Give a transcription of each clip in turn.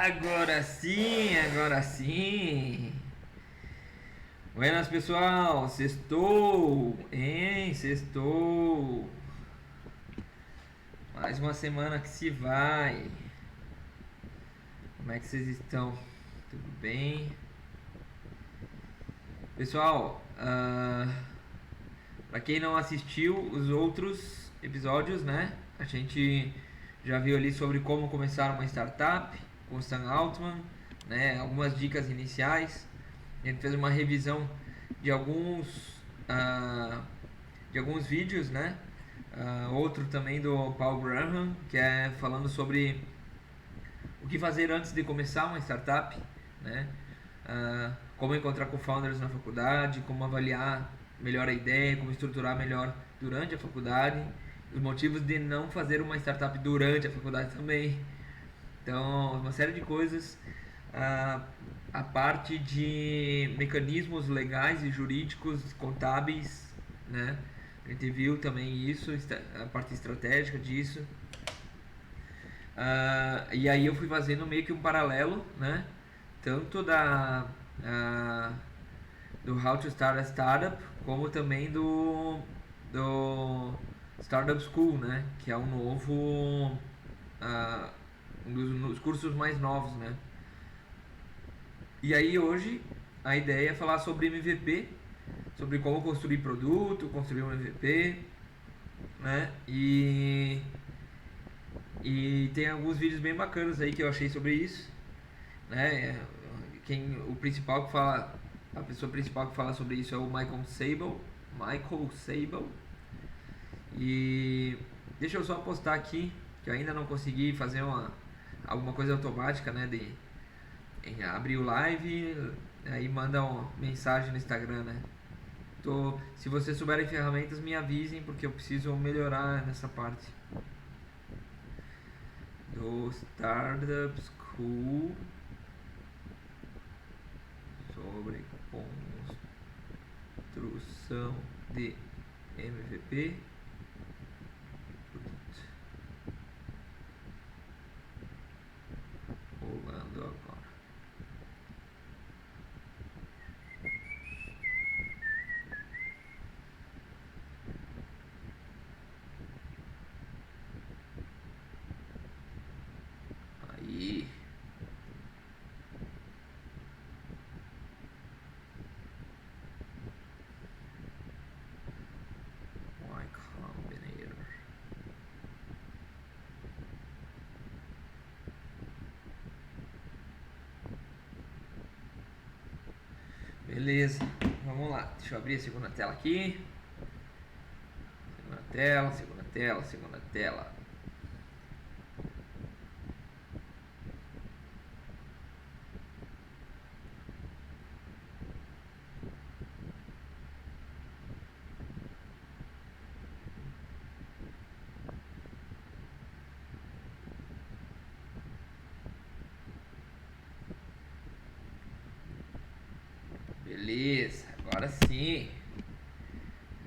Agora sim, agora sim. Buenas pessoal, sextou, hein? Sextou. Mais uma semana que se vai. Como é que vocês estão? Tudo bem? Pessoal, para quem não assistiu os outros episódios, né? A gente já viu ali sobre como começar uma startup com o Sam Altman, né? Algumas dicas iniciais. A gente fez uma revisão de alguns vídeos, né? Outro também do Paul Graham, que é falando sobre o que fazer antes de começar uma startup, né? Como encontrar co-founders na faculdade, como avaliar melhor a ideia, como estruturar melhor durante a faculdade, os motivos de não fazer uma startup durante a faculdade também. Então, uma série de coisas. A parte de mecanismos legais e jurídicos, contábeis, né? A gente viu também isso, a parte estratégica disso. E aí eu fui fazendo meio que um paralelo, né? Tanto do How to Start a Startup, como também do Startup School, né? Que é um novo, um dos cursos mais novos, né? E aí hoje a ideia é falar sobre MVP, sobre como construir produto, construir um MVP, né? E tem alguns vídeos bem bacanas aí que eu achei sobre isso, né? O principal que fala, a pessoa principal que fala sobre isso é o Michael Seibel. E deixa eu só postar aqui que eu ainda não consegui fazer alguma coisa automática, né? Abrir o live, aí manda uma mensagem no Instagram, né? Se vocês souberem ferramentas, me avisem porque eu preciso melhorar nessa parte. Do Startup School sobre construção de MVP. Rolando agora. Aí. YCombinator. Beleza, vamos lá. Deixa eu abrir a segunda tela aqui. Segunda tela, segunda tela, segunda tela. Beleza, agora sim.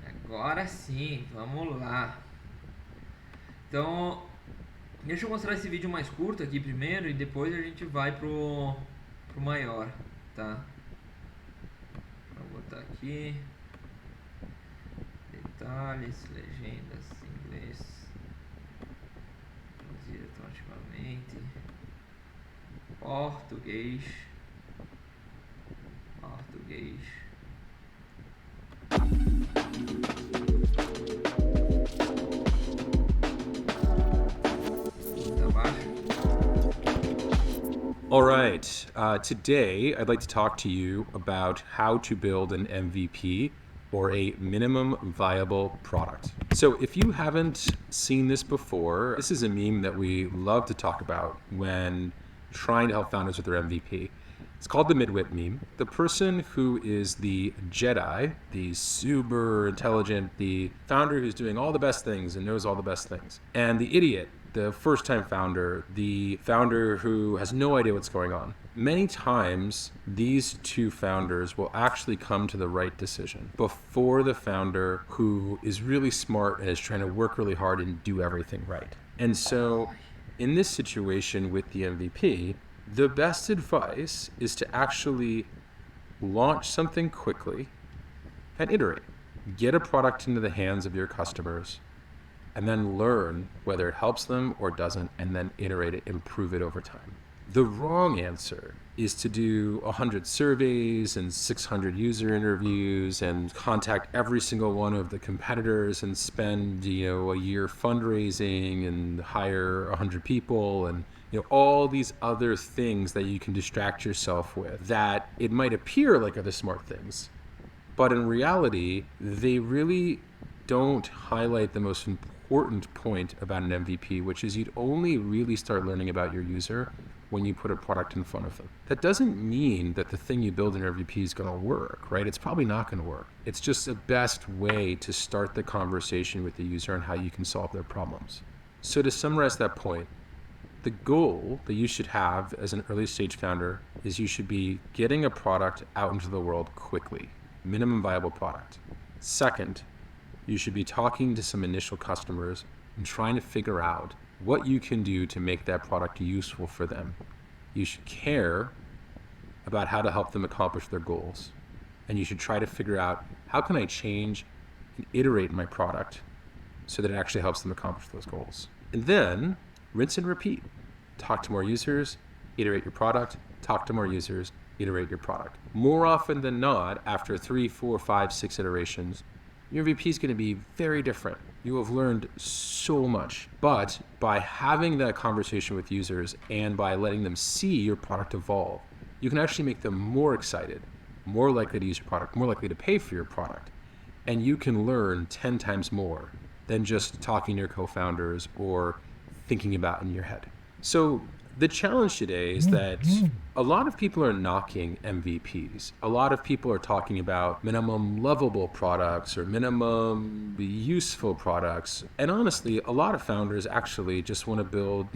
Agora sim, vamos lá. Então, deixa eu mostrar esse vídeo mais curto aqui primeiro e depois a gente vai pro maior, tá? Vou botar aqui. Detalhes, legendas, inglês. Traduzir automaticamente. Português. Português. All right, today I'd like to talk to you about how to build an MVP or a minimum viable product. So if you haven't seen this before, this is a meme that we love to talk about when trying to help founders with their MVP. It's called the midwit meme. The person who is the Jedi, the super intelligent, the founder who's doing all the best things and knows all the best things, and the idiot, the first-time founder, the founder who has no idea what's going on. Many times, these two founders will actually come to the right decision before the founder who is really smart and is trying to work really hard and do everything right. And so, in this situation with the MVP, The best advice is to actually launch something quickly and iterate. Get a product into the hands of your customers and then learn whether it helps them or doesn't, and then iterate it, improve it over time. The wrong answer is to do 100 surveys and 600 user interviews and contact every single one of the competitors and spend, a year fundraising and hire 100 people and all these other things that you can distract yourself with that it might appear like are the smart things, but in reality, they really don't highlight the most important point about an MVP, which is you'd only really start learning about your user when you put a product in front of them. That doesn't mean that the thing you build in your MVP is going to work, right? It's probably not going to work. It's just the best way to start the conversation with the user on how you can solve their problems. So to summarize that point, the goal that you should have as an early stage founder is you should be getting a product out into the world quickly, minimum viable product. Second, you should be talking to some initial customers and trying to figure out what you can do to make that product useful for them. You should care about how to help them accomplish their goals. And you should try to figure out, how can I change and iterate my product so that it actually helps them accomplish those goals? And then rinse and repeat. Talk to more users, iterate your product, talk to more users, iterate your product. More often than not, after 3, 4, 5, 6 iterations, your MVP is going to be very different. You have learned so much. But by having that conversation with users and by letting them see your product evolve, you can actually make them more excited, more likely to use your product, more likely to pay for your product. And you can learn 10 times more than just talking to your co-founders or thinking about in your head. So the challenge today is that a lot of people are knocking MVPs. A lot of people are talking about minimum lovable products or minimum useful products. And honestly, a lot of founders actually just want to build,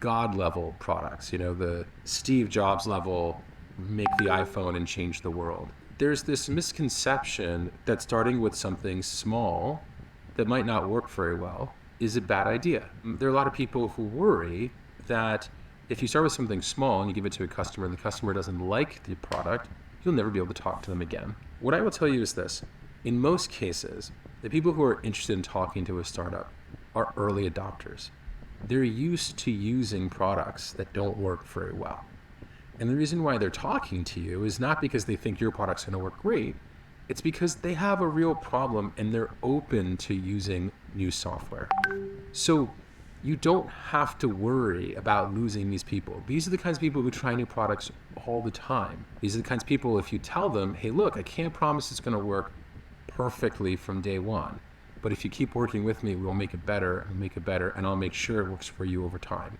God level products, the Steve Jobs level, make the iPhone and change the world. There's this misconception that starting with something small that might not work very well is a bad idea. There are a lot of people who worry that if you start with something small and you give it to a customer and the customer doesn't like the product, you'll never be able to talk to them again. What I will tell you is this. In most cases, the people who are interested in talking to a startup are early adopters. They're used to using products that don't work very well. And the reason why they're talking to you is not because they think your product's going to work great. It's because they have a real problem and they're open to using new software. So you don't have to worry about losing these people. These are the kinds of people who try new products all the time. These are the kinds of people, if you tell them, hey, look, I can't promise it's going to work perfectly from day one, but if you keep working with me, we'll make it better, and I'll make sure it works for you over time.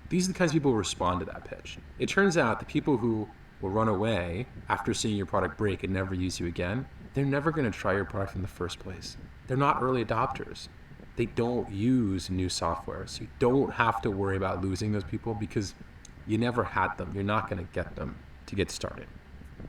These are the kinds of people who respond to that pitch. It turns out the people who will run away after seeing your product break and never use you again, they're never going to try your product in the first place. They're not early adopters. They don't use new software. So you don't have to worry about losing those people because you never had them. You're not going to get them to get started.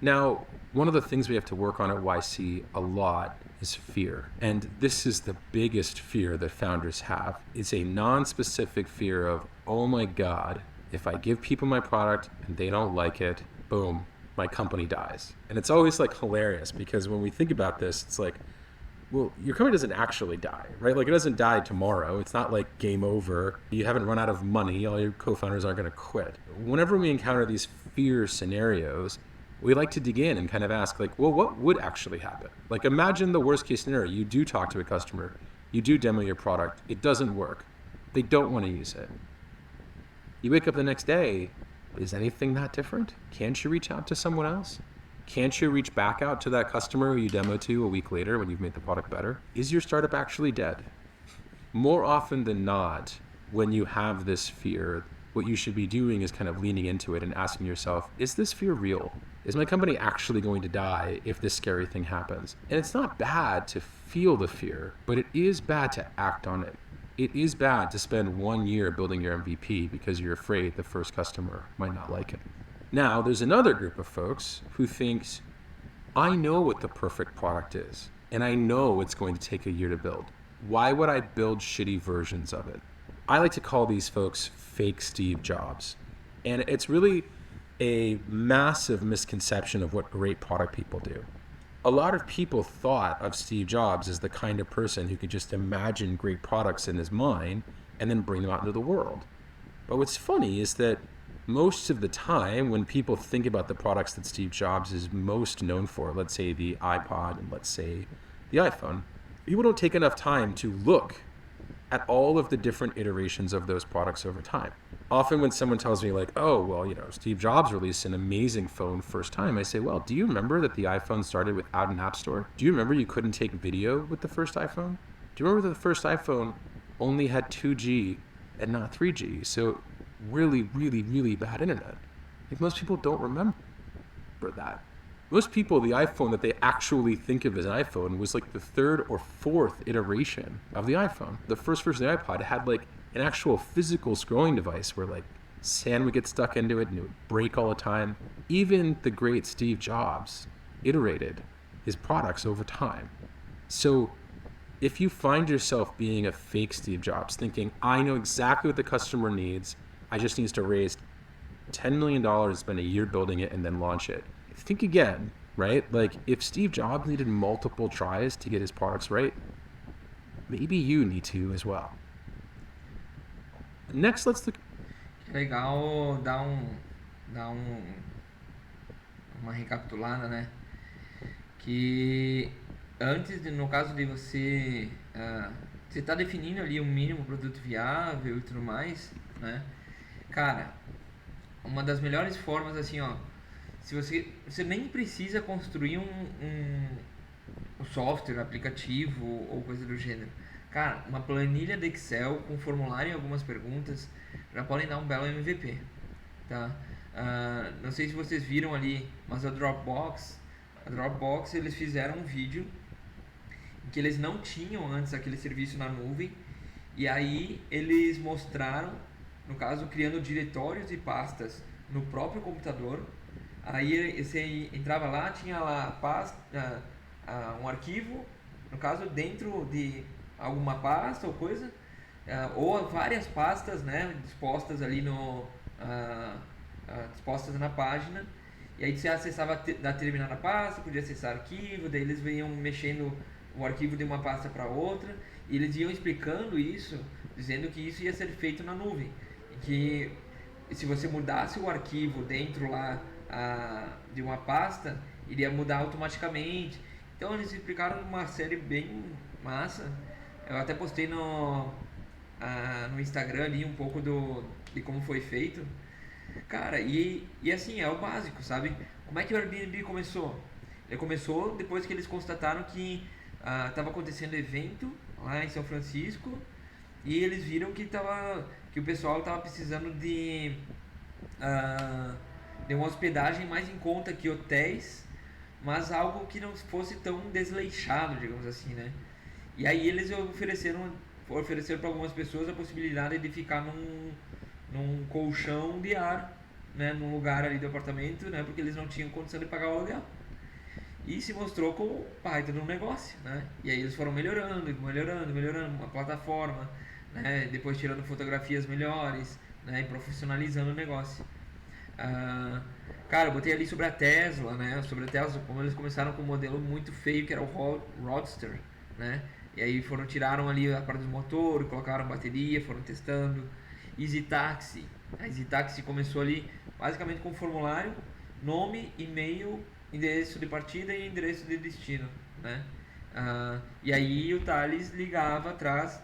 Now, one of the things we have to work on at YC a lot is fear. And this is the biggest fear that founders have. It's a non-specific fear of, oh my God, if I give people my product and they don't like it, boom, my company dies. And it's always hilarious because when we think about this, it's like, well, your company doesn't actually die, right? It doesn't die tomorrow. It's not like game over. You haven't run out of money. All your co-founders aren't going to quit. Whenever we encounter these fear scenarios, we like to dig in and kind of ask, well, what would actually happen? Imagine the worst case scenario. You do talk to a customer. You do demo your product. It doesn't work. They don't want to use it. You wake up the next day. Is anything that different? Can't you reach out to someone else? Can't you reach back out to that customer who you demo to a week later when you've made the product better? Is your startup actually dead? More often than not, when you have this fear, what you should be doing is kind of leaning into it and asking yourself, is this fear real? Is my company actually going to die if this scary thing happens? And it's not bad to feel the fear, but it is bad to act on it. It is bad to spend 1 year building your MVP because you're afraid the first customer might not like it. Now, there's another group of folks who thinks, I know what the perfect product is, and I know it's going to take a year to build. Why would I build shitty versions of it? I like to call these folks fake Steve Jobs. And it's really a massive misconception of what great product people do. A lot of people thought of Steve Jobs as the kind of person who could just imagine great products in his mind and then bring them out into the world. But what's funny is that most of the time when people think about the products that Steve Jobs is most known for, let's say the iPod and let's say the iPhone, people don't take enough time to look at all of the different iterations of those products over time. Often when someone tells me like, oh, well, Steve Jobs released an amazing phone first time, I say, well, do you remember that the iPhone started without an app store? Do you remember you couldn't take video with the first iPhone? Do you remember that the first iPhone only had 2G and not 3G? So really, really, really bad internet. Like most people don't remember that. Most people, the iPhone that they actually think of as an iPhone was like the third or fourth iteration of the iPhone. The first version of the iPod had like an actual physical scrolling device where like sand would get stuck into it and it would break all the time. Even the great Steve Jobs iterated his products over time. So if you find yourself being a fake Steve Jobs, thinking, I know exactly what the customer needs, I just need to raise $10 million, spend a year building it, and then launch it. Think again, right? Like if Steve Jobs needed multiple tries to get his products right, maybe you need to as well. Next, let's look. Legal uma recapitulada, né? Que antes, no caso de você você tá definindo ali um mínimo produto viável e tudo mais, né? Cara, uma das melhores formas, assim, ó, se você nem precisa construir um software, aplicativo ou coisa do gênero. Cara, uma planilha de Excel com formulário e algumas perguntas já podem dar um belo MVP, tá? Não sei se vocês viram ali, mas a Dropbox eles fizeram um vídeo em que eles não tinham antes aquele serviço na nuvem e aí eles mostraram, no caso, criando diretórios e pastas no próprio computador. Aí você entrava lá, tinha lá um arquivo, no caso, dentro de alguma pasta ou coisa, ou várias pastas, né, dispostas ali dispostas na página. E aí você acessava determinada pasta, podia acessar arquivo, daí eles iam mexendo o arquivo de uma pasta para outra, e eles iam explicando isso, dizendo que isso ia ser feito na nuvem, e que se você mudasse o arquivo dentro lá de uma pasta, iria mudar automaticamente. Então eles explicaram uma série bem massa. Eu até postei no Instagram ali um pouco de como foi feito. Cara, e assim, é o básico, sabe? Como é que o Airbnb começou? Ele começou depois que eles constataram que estava acontecendo evento lá em São Francisco e eles viram que o pessoal estava precisando de uma hospedagem mais em conta que hotéis, mas algo que não fosse tão desleixado, digamos assim, né? E aí eles ofereceram para algumas pessoas a possibilidade de ficar num colchão de ar, né, num lugar ali do apartamento, né, porque eles não tinham condição de pagar o aluguel. E se mostrou como baita de um negócio, né? E aí eles foram melhorando uma plataforma, né, depois tirando fotografias melhores, né, e profissionalizando o negócio. Cara, eu botei ali sobre a Tesla, né? Sobre a Tesla, como eles começaram com um modelo muito feio que era o Roadster, né? E aí tiraram ali a parte do motor, colocaram bateria, foram testando. Easy Taxi. A Easy Taxi começou ali basicamente com formulário, nome, e-mail, endereço de partida e endereço de destino, né? E aí o Thales ligava atrás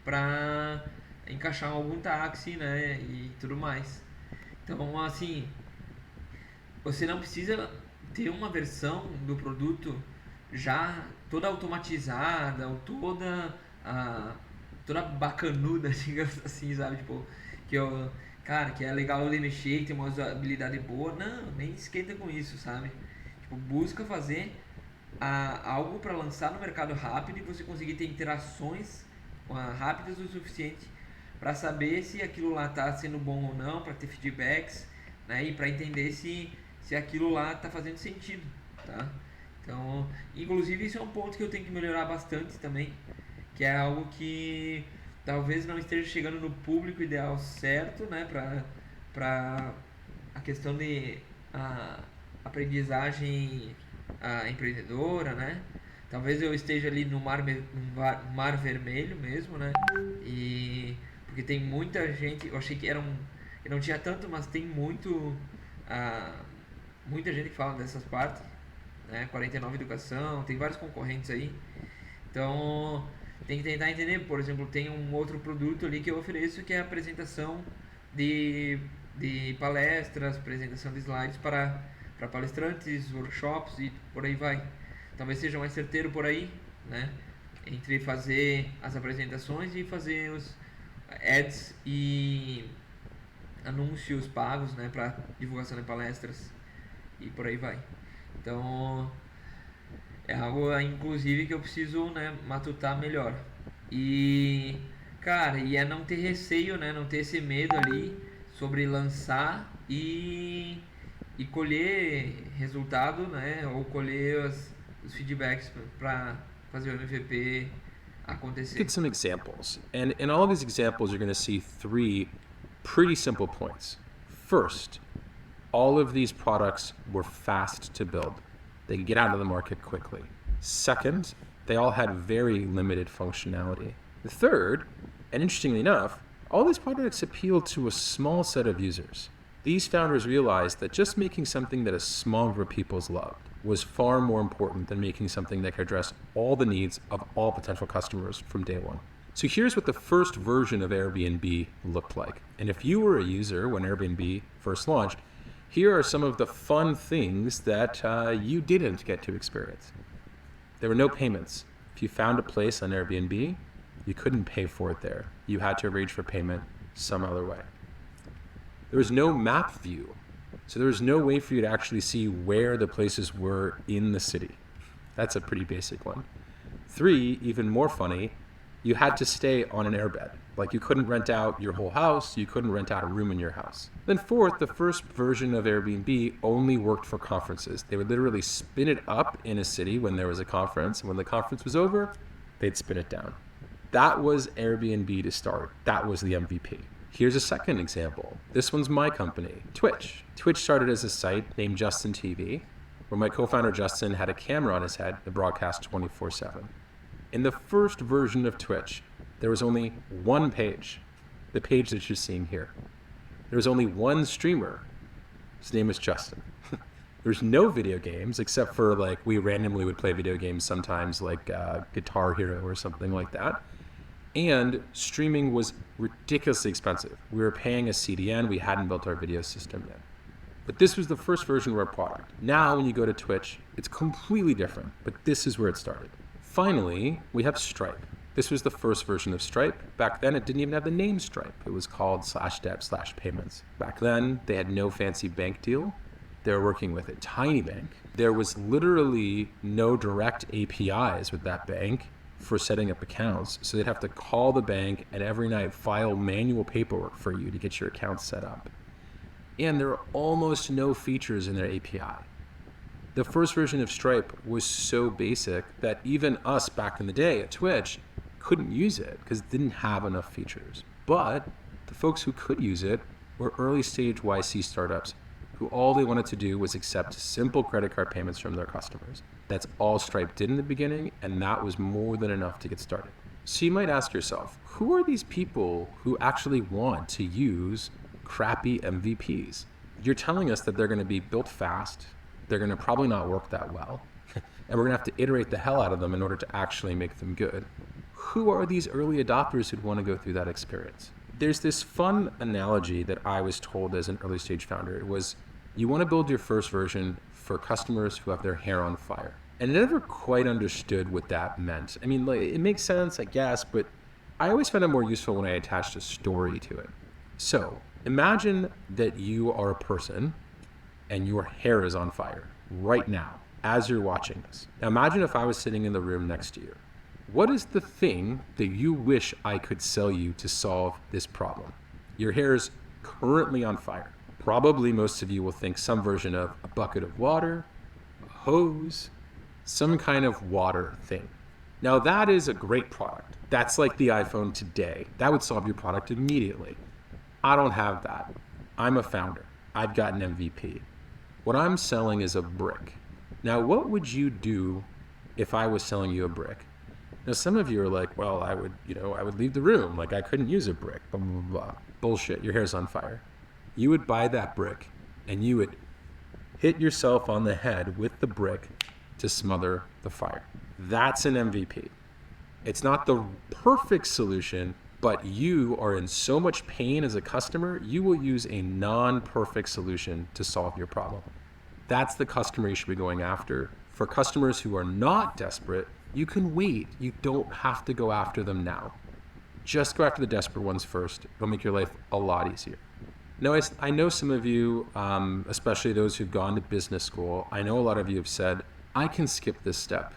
para encaixar algum táxi, né? E tudo mais. Então, assim, você não precisa ter uma versão do produto já toda automatizada ou toda bacanuda, digamos assim, sabe? Tipo, cara, que é legal de mexer, que tem uma usabilidade boa. Não, nem esquenta com isso, sabe? Tipo, busca fazer algo para lançar no mercado rápido e você conseguir ter interações rápidas o suficiente para saber se aquilo lá está sendo bom ou não, para ter feedbacks, né? E para entender se aquilo lá está fazendo sentido, tá? Então, inclusive isso é um ponto que eu tenho que melhorar bastante também, que é algo que talvez não esteja chegando no público ideal certo, né? Para a questão de aprendizagem empreendedora, né? Talvez eu esteja ali no mar vermelho mesmo, né? E porque tem muita gente, eu achei que que não tinha tanto, mas tem muita gente que fala dessas partes, né? 49 Educação, tem vários concorrentes aí. Então, tem que tentar entender, por exemplo, tem um outro produto ali que eu ofereço que é a apresentação de, de palestras, apresentação de slides para palestrantes, workshops e por aí vai. Talvez seja mais certeiro por aí, né? Entre fazer as apresentações e fazer os ads e anúncios pagos, né, para divulgação de palestras e por aí vai. Então, é algo, inclusive, que eu preciso, né, matutar melhor. E, cara, e é não ter receio, né, não ter esse medo ali sobre lançar e colher resultado, né, ou colher os feedbacks para fazer o MVP Look acontecer. at some examples. And in all of these examples, you're going to see three pretty simple points. First, all of these products were fast to build. They could get out of the market quickly. Second, they all had very limited functionality. The third, and interestingly enough, all these products appealed to a small set of users. These founders realized that just making something that a small group of people loved was far more important than making something that could address all the needs of all potential customers from day one. So here's what the first version of Airbnb looked like. And if you were a user when Airbnb first launched, here are some of the fun things that you didn't get to experience. There were no payments. If you found a place on Airbnb, you couldn't pay for it there. You had to arrange for payment some other way. There was no map view, so there was no way for you to actually see where the places were in the city. That's a pretty basic one. 3, even more funny, you had to stay on an airbed. Like you couldn't rent out your whole house, you couldn't rent out a room in your house. Then 4th, the first version of Airbnb only worked for conferences. They would literally spin it up in a city when there was a conference, and when the conference was over, they'd spin it down. That was Airbnb to start. That was the MVP. Here's a second example. This one's my company, Twitch. Twitch started as a site named Justin TV, where my co-founder Justin had a camera on his head that broadcast 24/7. In the first version of Twitch, there was only one page, the page that you're seeing here. There was only one streamer. His name was Justin. There's no video games except for like we randomly would play video games sometimes like Guitar Hero or something like that. And streaming was ridiculously expensive. We were paying a CDN. We hadn't built our video system yet. But this was the first version of our product. Now, when you go to Twitch, it's completely different, but this is where it started. Finally, we have Stripe. This was the first version of Stripe. Back then, it didn't even have the name Stripe. It was called /debt/payments. Back then, they had no fancy bank deal. They were working with a tiny bank. There was literally no direct APIs with that bank for setting up accounts. So they'd have to call the bank and every night file manual paperwork for you to get your account set up. And there are almost no features in their API. The first version of Stripe was so basic that even us back in the day at Twitch couldn't use it because it didn't have enough features. But the folks who could use it were early stage YC startups who all they wanted to do was accept simple credit card payments from their customers. That's all Stripe did in the beginning, and that was more than enough to get started. So you might ask yourself, who are these people who actually want to use crappy MVPs? You're telling us that they're going to be built fast, they're going to probably not work that well, and we're going to have to iterate the hell out of them in order to actually make them good. Who are these early adopters who'd want to go through that experience? There's this fun analogy that I was told as an early stage founder. It was, you want to build your first version for customers who have their hair on fire. And I never quite understood what that meant. I mean, like, it makes sense, I guess, but I always found it more useful when I attached a story to it. So imagine that you are a person and your hair is on fire right now as you're watching this. Now imagine if I was sitting in the room next to you. What is the thing that you wish I could sell you to solve this problem? Your hair is currently on fire. Probably most of you will think some version of a bucket of water, a hose, some kind of water thing. Now that is a great product. That's like the iPhone today. That would solve your product immediately. I don't have that. I'm a founder. I've got an MVP. What I'm selling is a brick. Now, what would you do if I was selling you a brick? Now, some of you are like, well, I would leave the room. Like, I couldn't use a brick, blah, blah, blah, blah. Bullshit, your hair's on fire. You would buy that brick and you would hit yourself on the head with the brick to smother the fire. That's an MVP. It's not the perfect solution, but you are in so much pain as a customer, you will use a non-perfect solution to solve your problem. That's the customer you should be going after. For customers who are not desperate, you can wait. You don't have to go after them now. Just go after the desperate ones first. It'll make your life a lot easier. Now, I know some of you, especially those who've gone to business school, I know a lot of you have said, I can skip this step.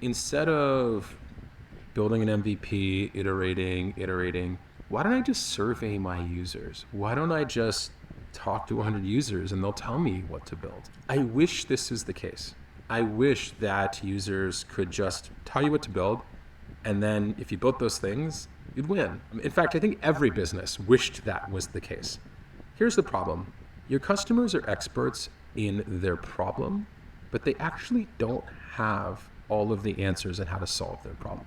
Instead of building an MVP, iterating, why don't I just survey my users? Why don't I just talk to 100 users and they'll tell me what to build? I wish this was the case. I wish that users could just tell you what to build, and then if you built those things, you'd win. In fact, I think every business wished that was the case. Here's the problem. Your customers are experts in their problem, but they actually don't have all of the answers on how to solve their problem.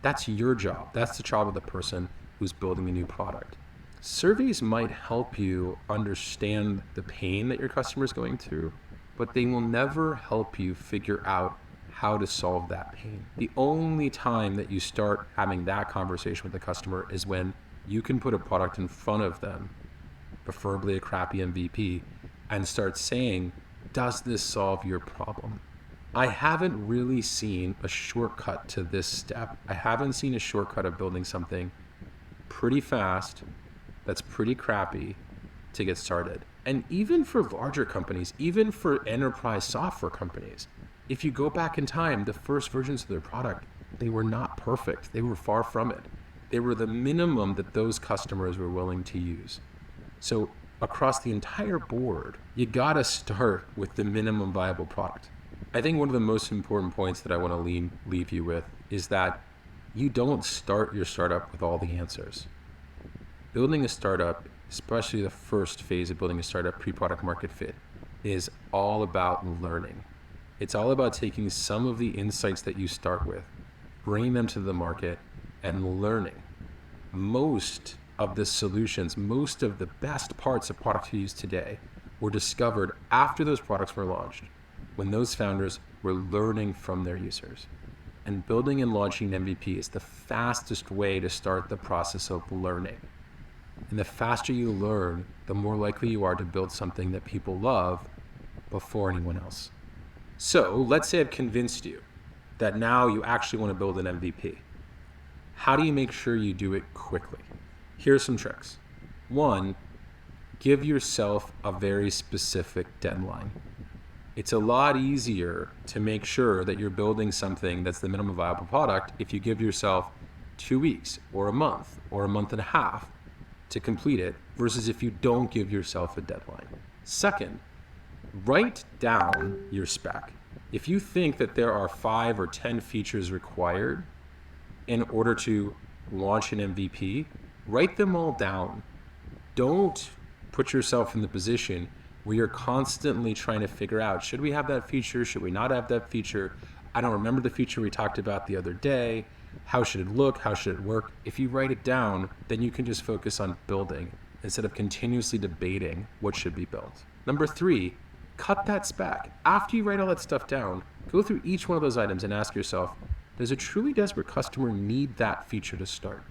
That's your job. That's the job of the person who's building a new product. Surveys might help you understand the pain that your customer is going through, but they will never help you figure out how to solve that pain. The only time that you start having that conversation with the customer is when you can put a product in front of them, preferably a crappy MVP, and start saying, does this solve your problem? I haven't really seen a shortcut to this step. I haven't seen a shortcut of building something pretty fast that's pretty crappy to get started. And even for larger companies, even for enterprise software companies, if you go back in time, the first versions of their product, they were not perfect. They were far from it. They were the minimum that those customers were willing to use. So across the entire board, you gotta start with the minimum viable product. I think one of the most important points that I want to leave you with is that you don't start your startup with all the answers. Building a startup, especially the first phase of building a startup, pre-product market fit, is all about learning. It's all about taking some of the insights that you start with, bringing them to the market, and learning. Most of the solutions, most of the best parts of products we use today were discovered after those products were launched, when those founders were learning from their users. And building and launching an MVP is the fastest way to start the process of learning. And the faster you learn, the more likely you are to build something that people love before anyone else. So let's say I've convinced you that now you actually want to build an MVP. How do you make sure you do it quickly? Here's some tricks. 1, give yourself a very specific deadline. It's a lot easier to make sure that you're building something that's the minimum viable product if you give yourself 2 weeks or a month and a half to complete it versus if you don't give yourself a deadline. Second, write down your spec. If you think that there are 5 or 10 features required in order to launch an MVP, write them all down. Don't put yourself in the position where you're constantly trying to figure out, should we have that feature? Should we not have that feature? I don't remember the feature we talked about the other day. How should it look? How should it work? If you write it down, then you can just focus on building instead of continuously debating what should be built. Number 3, cut that spec. After you write all that stuff down, go through each one of those items and ask yourself, does a truly desperate customer need that feature to start?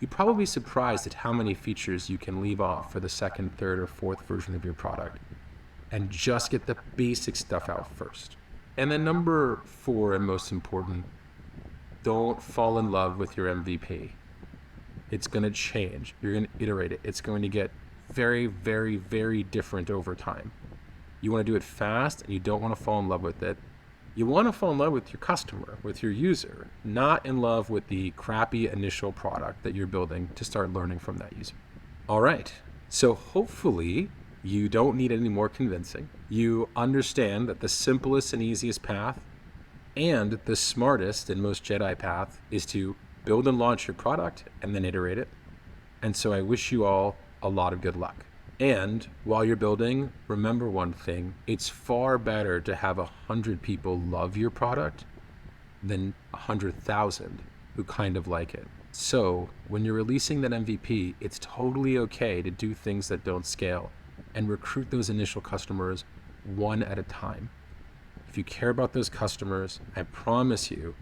You'd probably be surprised at how many features you can leave off for the second, third, or fourth version of your product and just get the basic stuff out first. And then number 4, and most important, don't fall in love with your MVP. It's going to change. You're going to iterate it. It's going to get very, very, very different over time. You want to do it fast, and you don't want to fall in love with it. You want to fall in love with your customer, with your user, not in love with the crappy initial product that you're building to start learning from that user. All right. So hopefully you don't need any more convincing. You understand that the simplest and easiest path and the smartest and most Jedi path is to build and launch your product and then iterate it. And so I wish you all a lot of good luck. And while you're building, remember one thing, it's far better to have 100 people love your product than 100,000 who kind of like it. So when you're releasing that MVP, it's totally okay to do things that don't scale and recruit those initial customers one at a time. If you care about those customers, I promise you,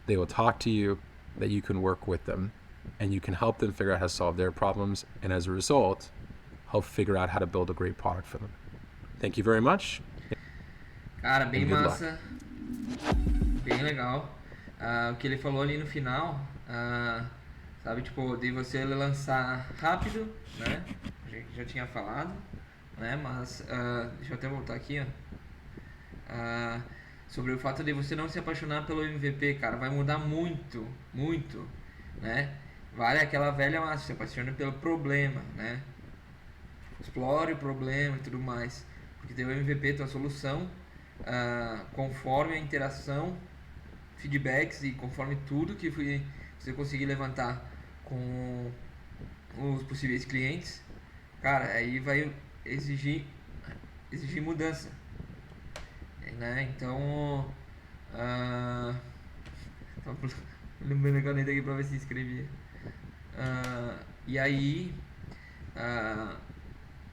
they will talk to you, that you can work with them, and you can help them figure out how to solve their problems. And as a result, help figure out how to build a great product for them. Thank you very much. Cara, bem And good luck. massa, bem legal. O que ele falou ali no final, sabe, tipo, de você lançar rápido, né? Já tinha falado, né? Mas deixa eu até voltar aqui, ó. Sobre o fato de você não se apaixonar pelo MVP, cara, vai mudar muito, muito, né? Vale aquela velha massa, se apaixona pelo problema, né? Explore o problema e tudo mais, porque teu MVP, tua solução, conforme a interação, feedbacks e conforme tudo que você conseguir levantar com os possíveis clientes, cara, aí vai exigir mudança, né? Então, tava lembrando a caneta aqui pra ver se escrevia. E aí,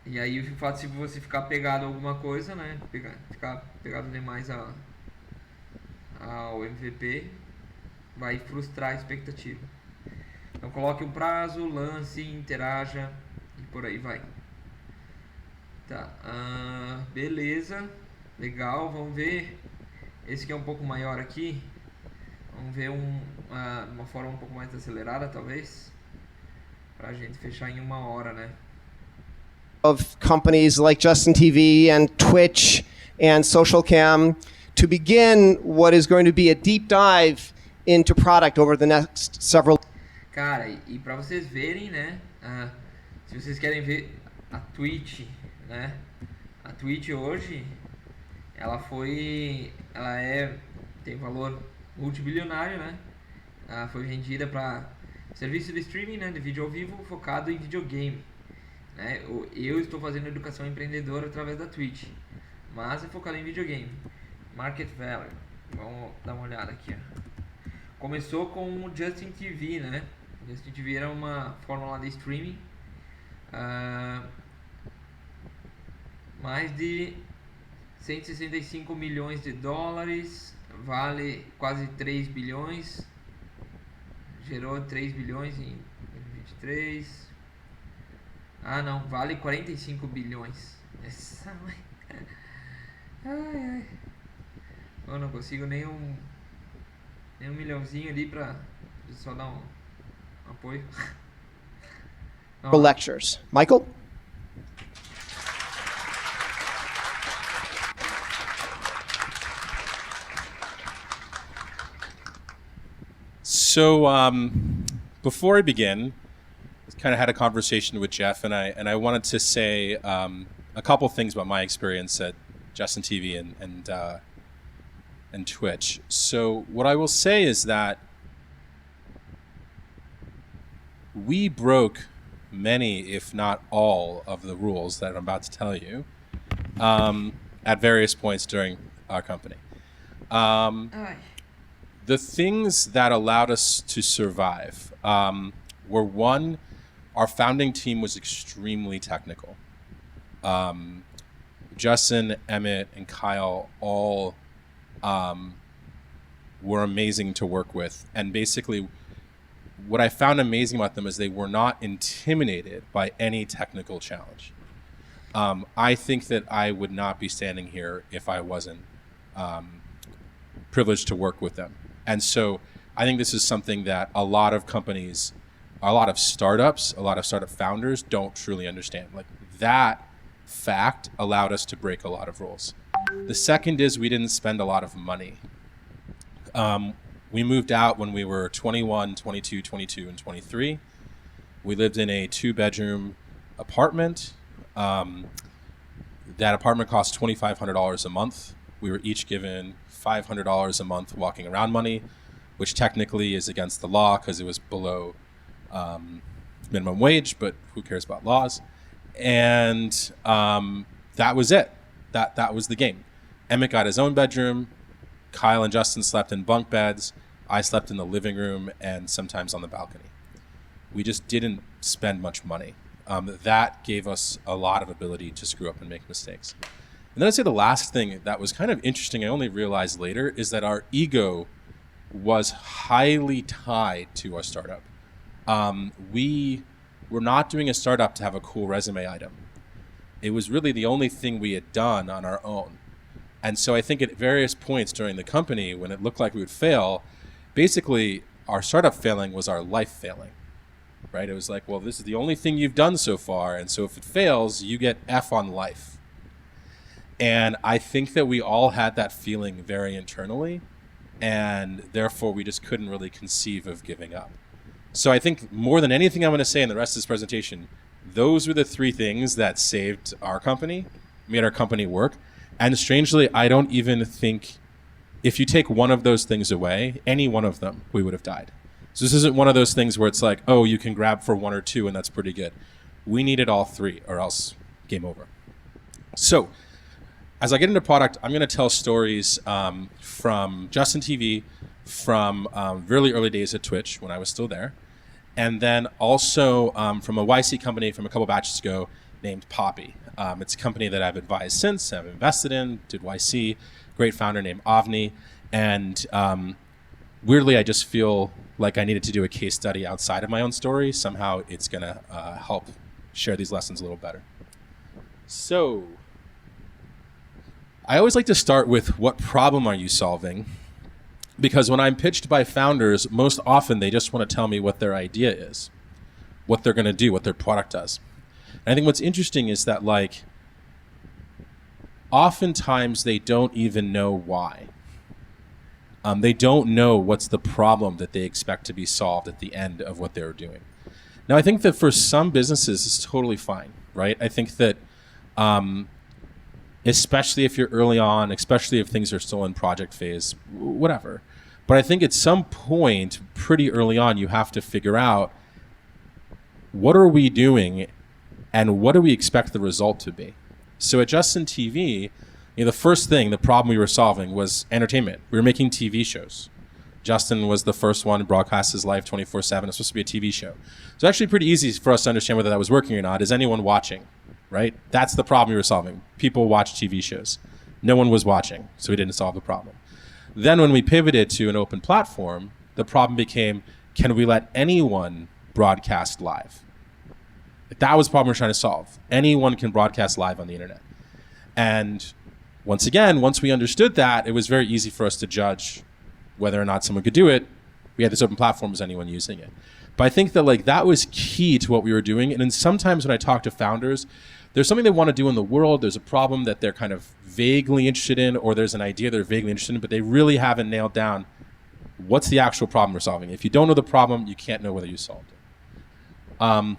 o fato de você ficar pegado a alguma coisa, né? Ficar pegado demais ao MVP, vai frustrar a expectativa. Então coloque um prazo, lance, interaja e por aí vai. Tá, beleza, legal, vamos ver. Esse que é um pouco maior aqui. Vamos ver uma forma um pouco mais acelerada, talvez, pra gente fechar em 1 hora, né? Of companies like Justin TV and Twitch and Social Cam to begin what is going to be a deep dive into product over the next several. Cara, e pra vocês verem, né? Se vocês querem ver a Twitch, né? A Twitch hoje, tem valor multibilionário, né? Foi vendida para serviço de streaming, né? De vídeo ao vivo focado em videogame. Né? Eu estou fazendo educação empreendedora através da Twitch, mas é focado em videogame. Market value, vamos dar uma olhada aqui, ó. Começou com o Justin TV, né? O Justin TV era uma fórmula de streaming, mais de 165 milhões de dólares, vale quase 3 bilhões, gerou 3 bilhões em 2023. Não, vale 45 bilhões. Essa mãe. Ai. Eu não consigo nem um milhãozinho ali pra só dar um apoio. Lectures. Michael? So before I begin, I kind of had a conversation with Jeff, and I wanted to say a couple things about my experience at Justin TV and Twitch. So what I will say is that we broke many, if not all, of the rules that I'm about to tell you at various points during our company. The things that allowed us to survive were, one, our founding team was extremely technical. Justin, Emmett, and Kyle all were amazing to work with. And basically, what I found amazing about them is they were not intimidated by any technical challenge. I think that I would not be standing here if I wasn't privileged to work with them. And so I think this is something that a lot of companies, a lot of startups, a lot of startup founders don't truly understand. Like, that fact allowed us to break a lot of rules. The second is we didn't spend a lot of money. We moved out when we were 21, 22, 22, and 23. We lived in a 2-bedroom apartment. That apartment cost $2,500 a month. We were each given $500 a month walking around money, which technically is against the law because it was below minimum wage, but who cares about laws? And that was it. That was the game. Emmett got his own bedroom. Kyle and Justin slept in bunk beds. I slept in the living room and sometimes on the balcony. We just didn't spend much money. That gave us a lot of ability to screw up and make mistakes. And then I'd say the last thing that was kind of interesting, I only realized later, is that our ego was highly tied to our startup. We were not doing a startup to have a cool resume item. It was really the only thing we had done on our own. And so I think at various points during the company, when it looked like we would fail, basically our startup failing was our life failing, right? It was like, well, this is the only thing you've done so far. And so if it fails, you get F on life. And I think that we all had that feeling very internally, and therefore we just couldn't really conceive of giving up. So I think more than anything I'm going to say in the rest of this presentation, those were the three things that saved our company, made our company work. And strangely, I don't even think if you take one of those things away, any one of them, we would have died. So this isn't one of those things where it's like, oh, you can grab for one or two and that's pretty good. We needed all three or else game over. So as I get into product, I'm going to tell stories from Justin TV, from really early days at Twitch when I was still there, and then also from a YC company from a couple batches ago named Poppy. It's a company that I've advised since, I've invested in, did YC, great founder named Avni, and weirdly I just feel like I needed to do a case study outside of my own story. Somehow it's going to help share these lessons a little better. So I always like to start with what problem are you solving? Because when I'm pitched by founders, most often they just want to tell me what their idea is, what they're going to do, what their product does. And I think what's interesting is that like oftentimes they don't even know why. They don't know what's the problem that they expect to be solved at the end of what they're doing. Now, I think that for some businesses, it's totally fine, right? I think that especially if you're early on, especially if things are still in project phase, whatever. But I think at some point, pretty early on, you have to figure out what are we doing and what do we expect the result to be? So at Justin TV, the first thing, the problem we were solving was entertainment. We were making TV shows. Justin was the first one to broadcast his life 24/7. It's supposed to be a TV show. So actually pretty easy for us to understand whether that was working or not. Is anyone watching? Right? That's the problem we were solving. People watch TV shows. No one was watching, so we didn't solve the problem. Then when we pivoted to an open platform, the problem became, can we let anyone broadcast live? That was the problem we were trying to solve. Anyone can broadcast live on the internet. And once again, once we understood that, it was very easy for us to judge whether or not someone could do it. We had this open platform, was anyone using it? But I think that like that was key to what we were doing. And then sometimes when I talk to founders, there's something they want to do in the world. There's a problem that they're kind of vaguely interested in, or there's an idea they're vaguely interested in, but they really haven't nailed down what's the actual problem we're solving. If you don't know the problem, you can't know whether you solved it.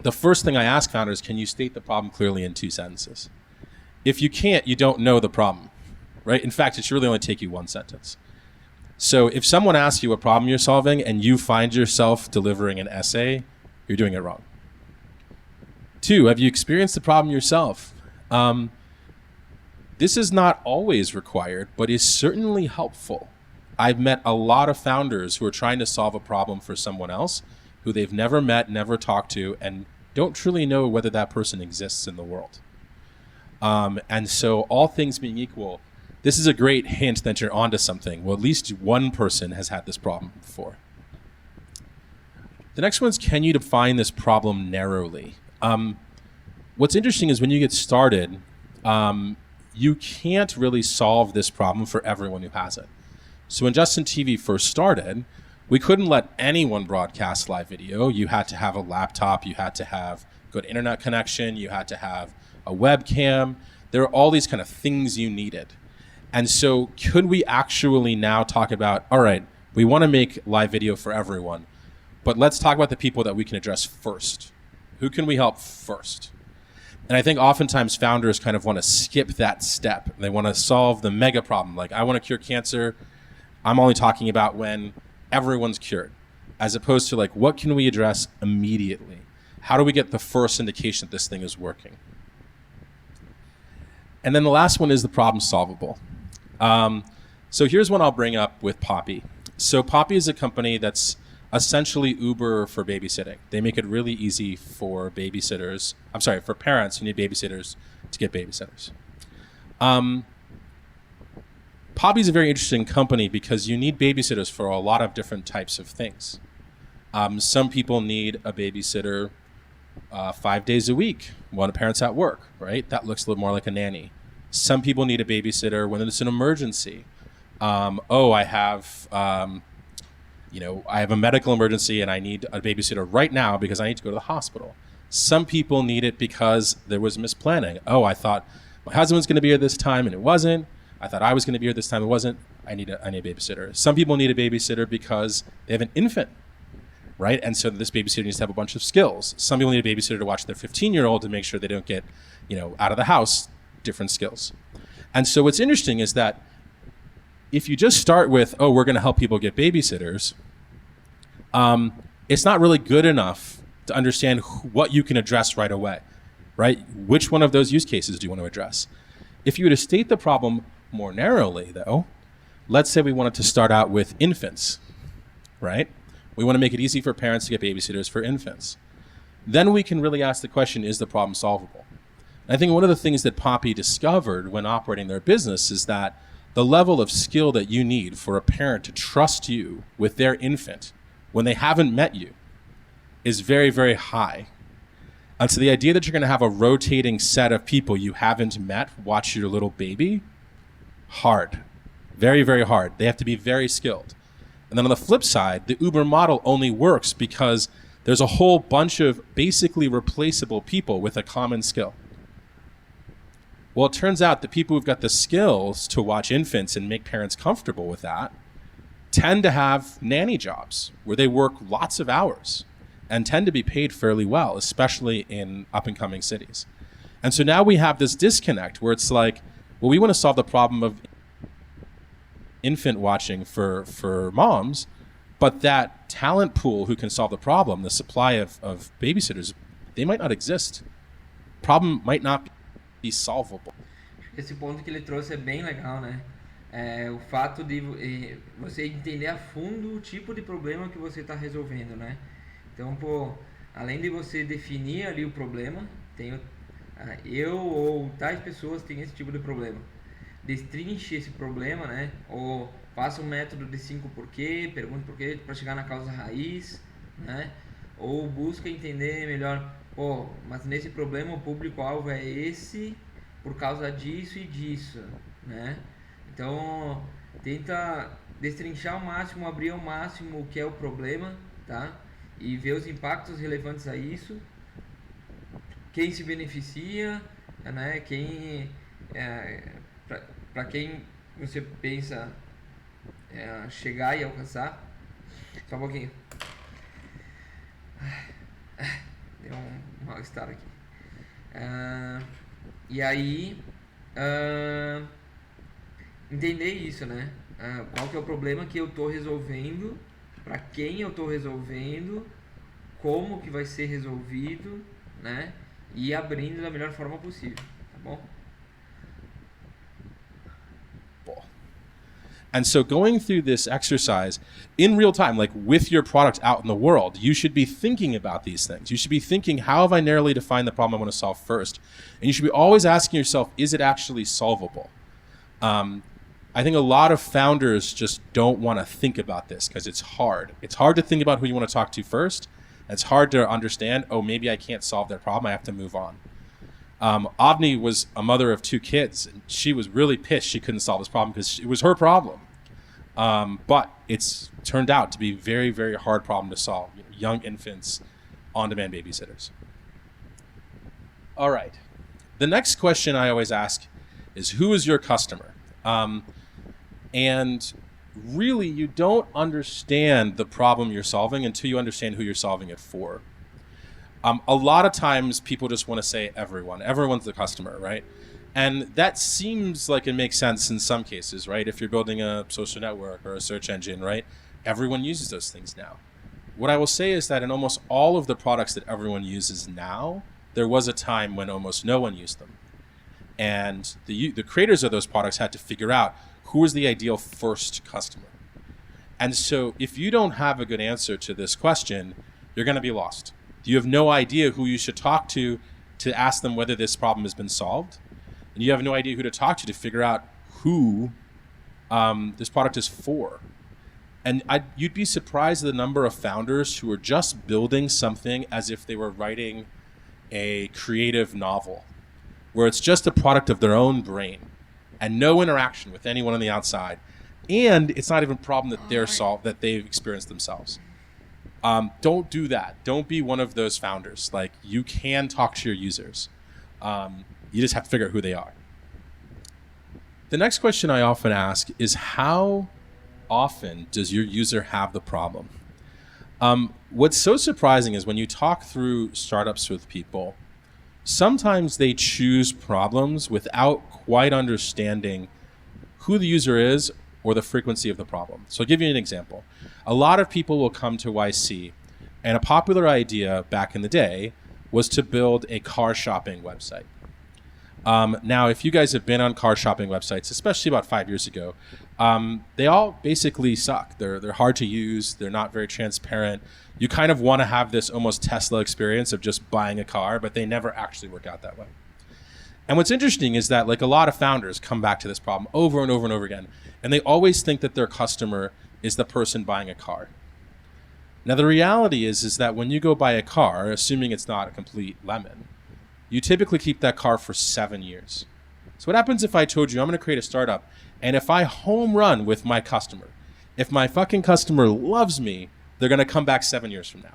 The first thing I ask founders, can you state the problem clearly in 2 sentences? If you can't, you don't know the problem, right? In fact, it should really only take you 1 sentence. So if someone asks you what problem you're solving and you find yourself delivering an essay, you're doing it wrong. 2, have you experienced the problem yourself? This is not always required, but is certainly helpful. I've met a lot of founders who are trying to solve a problem for someone else who they've never met, never talked to, and don't truly know whether that person exists in the world. And so all things being equal, this is a great hint that you're onto something. Well, at least one person has had this problem before. The next one's, can you define this problem narrowly? What's interesting is when you get started, you can't really solve this problem for everyone who has it. So when Justin TV first started, we couldn't let anyone broadcast live video. You had to have a laptop, you had to have good internet connection, you had to have a webcam. There are all these kind of things you needed. And so could we actually now talk about, all right, we want to make live video for everyone, but let's talk about the people that we can address first. Who can we help first? And I think oftentimes founders kind of want to skip that step. They want to solve the mega problem. Like, I want to cure cancer. I'm only talking about when everyone's cured, as opposed to like, what can we address immediately? How do we get the first indication that this thing is working? And then the last one is the problem solvable. So here's one I'll bring up with Poppy. So Poppy is a company that's essentially Uber for babysitting. They make it really easy for babysitters. I'm sorry, for parents who need babysitters to get babysitters. Poppy's a very interesting company because you need babysitters for a lot of different types of things. Some people need a babysitter 5 days a week when a parent's at work, right? That looks a little more like a nanny. Some people need a babysitter when it's an emergency. I have a medical emergency and I need a babysitter right now because I need to go to the hospital. Some people need it because there was misplanning. Oh, I thought my husband was going to be here this time and it wasn't. I thought I was going to be here this time, it wasn't. I need a babysitter. Some people need a babysitter because they have an infant, right? And so this babysitter needs to have a bunch of skills. Some people need a babysitter to watch their 15-year-old to make sure they don't get, out of the house, different skills. And so what's interesting is that if you just start with, we're going to help people get babysitters, it's not really good enough to understand what you can address right away, right? Which one of those use cases do you want to address? If you were to state the problem more narrowly, though, let's say we wanted to start out with infants, right? We want to make it easy for parents to get babysitters for infants. Then we can really ask the question, is the problem solvable? And I think one of the things that Poppy discovered when operating their business is that the level of skill that you need for a parent to trust you with their infant when they haven't met you is very, very high. And so the idea that you're going to have a rotating set of people you haven't met watch your little baby, hard. Very, very hard. They have to be very skilled. And then on the flip side, the Uber model only works because there's a whole bunch of basically replaceable people with a common skill. Well, it turns out the people who've got the skills to watch infants and make parents comfortable with that tend to have nanny jobs where they work lots of hours and tend to be paid fairly well, especially in up-and-coming cities. And so now we have this disconnect where it's like, well, we want to solve the problem of infant watching for moms, but that talent pool who can solve the problem, the supply of babysitters, they might not exist. Problem might not be solvable. Esse ponto que ele trouxe é bem legal, né? O fato de você entender a fundo o tipo de problema que você está resolvendo, né? Então, além de você definir ali o problema, eu ou tais pessoas têm esse tipo de problema. Destrinche esse problema, né? Ou faça um método de 5 porquê, pergunte porquê para chegar na causa raiz, né? Ou busca entender melhor, mas nesse problema o público-alvo é esse por causa disso e disso, né? Então, tenta destrinchar ao máximo, abrir ao máximo o que é o problema, tá? E ver os impactos relevantes a isso, quem se beneficia, né? Para quem você pensa chegar e alcançar. Só um pouquinho. Deu um mal-estar aqui. E aí, entender isso, né? Qual que é o problema que eu estou resolvendo, para quem eu estou resolvendo, como que vai ser resolvido, né? E abrindo da melhor forma possível, tá bom? And so going through this exercise in real time, like with your product out in the world, you should be thinking about these things. You should be thinking, how have I narrowly defined the problem I want to solve first? And you should be always asking yourself, is it actually solvable? I think a lot of founders just don't want to think about this because it's hard. It's hard to think about who you want to talk to first. It's hard to understand, maybe I can't solve their problem. I have to move on. Avni was a mother of 2 kids, and she was really pissed she couldn't solve this problem because it was her problem. But it's turned out to be a very, very hard problem to solve. Young infants, on-demand babysitters. All right. The next question I always ask is, who is your customer? And really, you don't understand the problem you're solving until you understand who you're solving it for. A lot of times people just want to say everyone. Everyone's the customer, right? And that seems like it makes sense in some cases, right? If you're building a social network or a search engine, right? Everyone uses those things now. what I will say is that in almost all of the products that everyone uses now, there was a time when almost no one used them. And the creators of those products had to figure out who was the ideal first customer. And so if you don't have a good answer to this question, you're going to be lost. You have no idea who you should talk to ask them whether this problem has been solved. And you have no idea who to talk to figure out who this product is for. And you'd be surprised at the number of founders who are just building something as if they were writing a creative novel, where it's just a product of their own brain and no interaction with anyone on the outside. And it's not even a problem that they've experienced themselves. Don't do that. Don't be one of those founders. Like, you can talk to your users. You just have to figure out who they are. The next question I often ask is, how often does your user have the problem? What's so surprising is when you talk through startups with people, sometimes they choose problems without quite understanding who the user is or the frequency of the problem. So I'll give you an example. A lot of people will come to YC, and a popular idea back in the day was to build a car shopping website. Now, if you guys have been on car shopping websites, especially about 5 years ago, they all basically suck. They're hard to use. They're not very transparent. You kind of want to have this almost Tesla experience of just buying a car, but they never actually work out that way. And what's interesting is that, like, a lot of founders come back to this problem over and over and over again, and they always think that their customer is the person buying a car. Now, the reality is that when you go buy a car, assuming it's not a complete lemon, you typically keep that car for 7 years. So what happens if I told you I'm going to create a startup, and if I home run with my customer, if my fucking customer loves me, they're going to come back 7 years from now?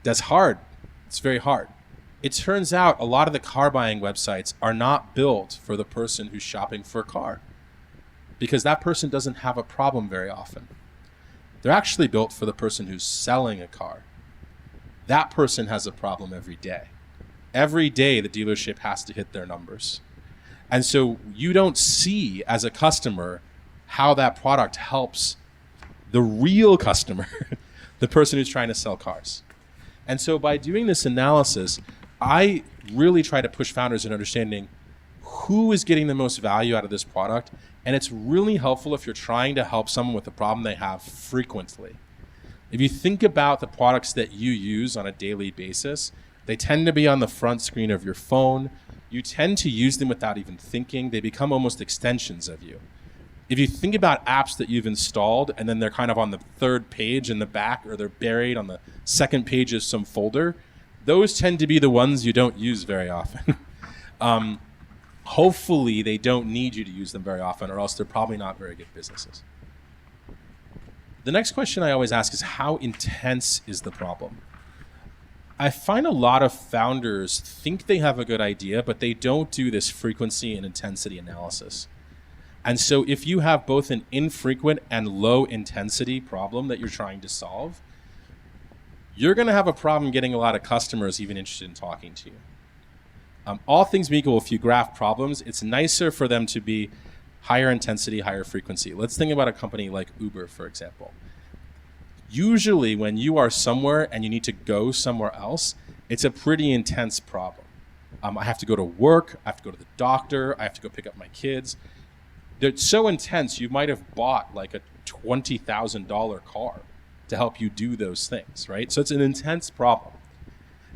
That's hard. It's very hard. It turns out a lot of the car buying websites are not built for the person who's shopping for a car, because that person doesn't have a problem very often. They're actually built for the person who's selling a car. That person has a problem every day. Every day the dealership has to hit their numbers. And so you don't see as a customer how that product helps the real customer, the person who's trying to sell cars. And so by doing this analysis, I really try to push founders in understanding who is getting the most value out of this product. And it's really helpful if you're trying to help someone with a problem they have frequently. If you think about the products that you use on a daily basis, they tend to be on the front screen of your phone. You tend to use them without even thinking. They become almost extensions of you. If you think about apps that you've installed and then they're kind of on the third page in the back, or they're buried on the second page of some folder, those tend to be the ones you don't use very often. Hopefully they don't need you to use them very often, or else they're probably not very good businesses. The next question I always ask is, how intense is the problem? I find a lot of founders think they have a good idea, but they don't do this frequency and intensity analysis. And so if you have both an infrequent and low intensity problem that you're trying to solve, you're going to have a problem getting a lot of customers even interested in talking to you. All things being equal, if you graph problems, it's nicer for them to be higher intensity, higher frequency. Let's think about a company like Uber, for example. Usually when you are somewhere and you need to go somewhere else, it's a pretty intense problem. I have to go to work, I have to go to the doctor, I have to go pick up my kids. They're so intense, you might have bought like a $20,000 car to help you do those things, right? So it's an intense problem.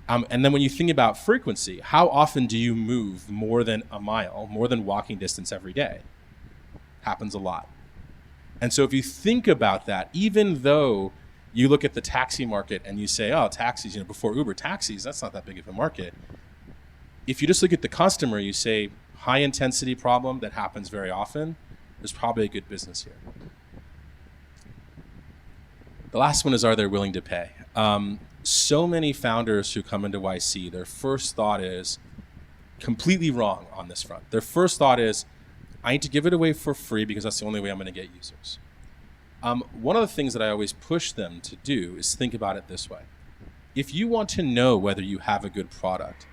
And then when you think about frequency, how often do you move more than a mile, more than walking distance every day? Happens a lot. And so if you think about that, even though you look at the taxi market and you say, oh, taxis, before Uber, taxis, that's not that big of a market. If you just look at the customer, you say, high intensity problem that happens very often, there's probably a good business here. The last one is, are they willing to pay? So many founders who come into YC, their first thought is completely wrong on this front. Their first thought is, I need to give it away for free because that's the only way I'm going to get users. One of the things that I always push them to do is think about it this way. If you want to know whether you have a good product,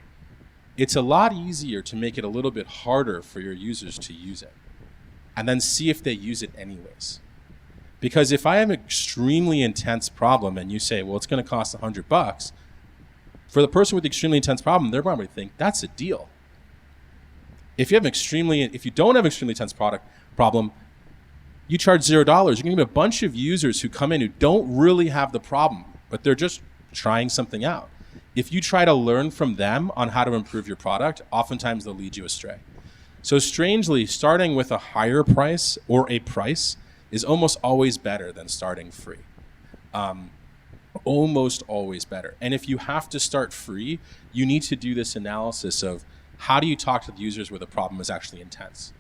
it's a lot easier to make it a little bit harder for your users to use it, and then see if they use it anyways. Because if I have an extremely intense problem and you say, well, it's going to cost $100, for the person with the extremely intense problem, they're probably think that's a deal. If you don't have an extremely intense problem, you charge $0. You're going to get a bunch of users who come in who don't really have the problem, but they're just trying something out. If you try to learn from them on how to improve your product, oftentimes they'll lead you astray. So strangely, starting with a higher price or a price is almost always better than starting free. Almost always better. And if you have to start free, you need to do this analysis of how do you talk to the users where the problem is actually intense?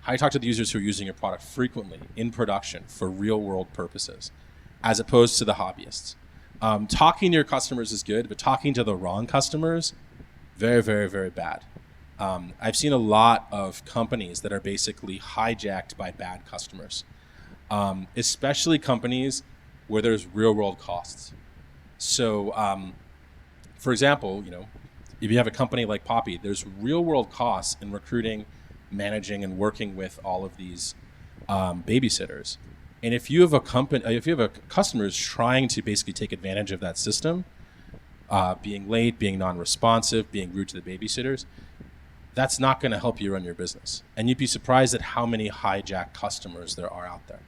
How do you talk to the users who are using your product frequently in production for real world purposes, as opposed to the hobbyists? Talking to your customers is good, but talking to the wrong customers, very, very, very bad. I've seen a lot of companies that are basically hijacked by bad customers, especially companies where there's real world costs. So, for example, if you have a company like Poppy, there's real world costs in recruiting, managing, and working with all of these babysitters. And if you have a customer who's trying to basically take advantage of that system, being late, being non-responsive, being rude to the babysitters, that's not going to help you run your business. And you'd be surprised at how many hijacked customers there are out there.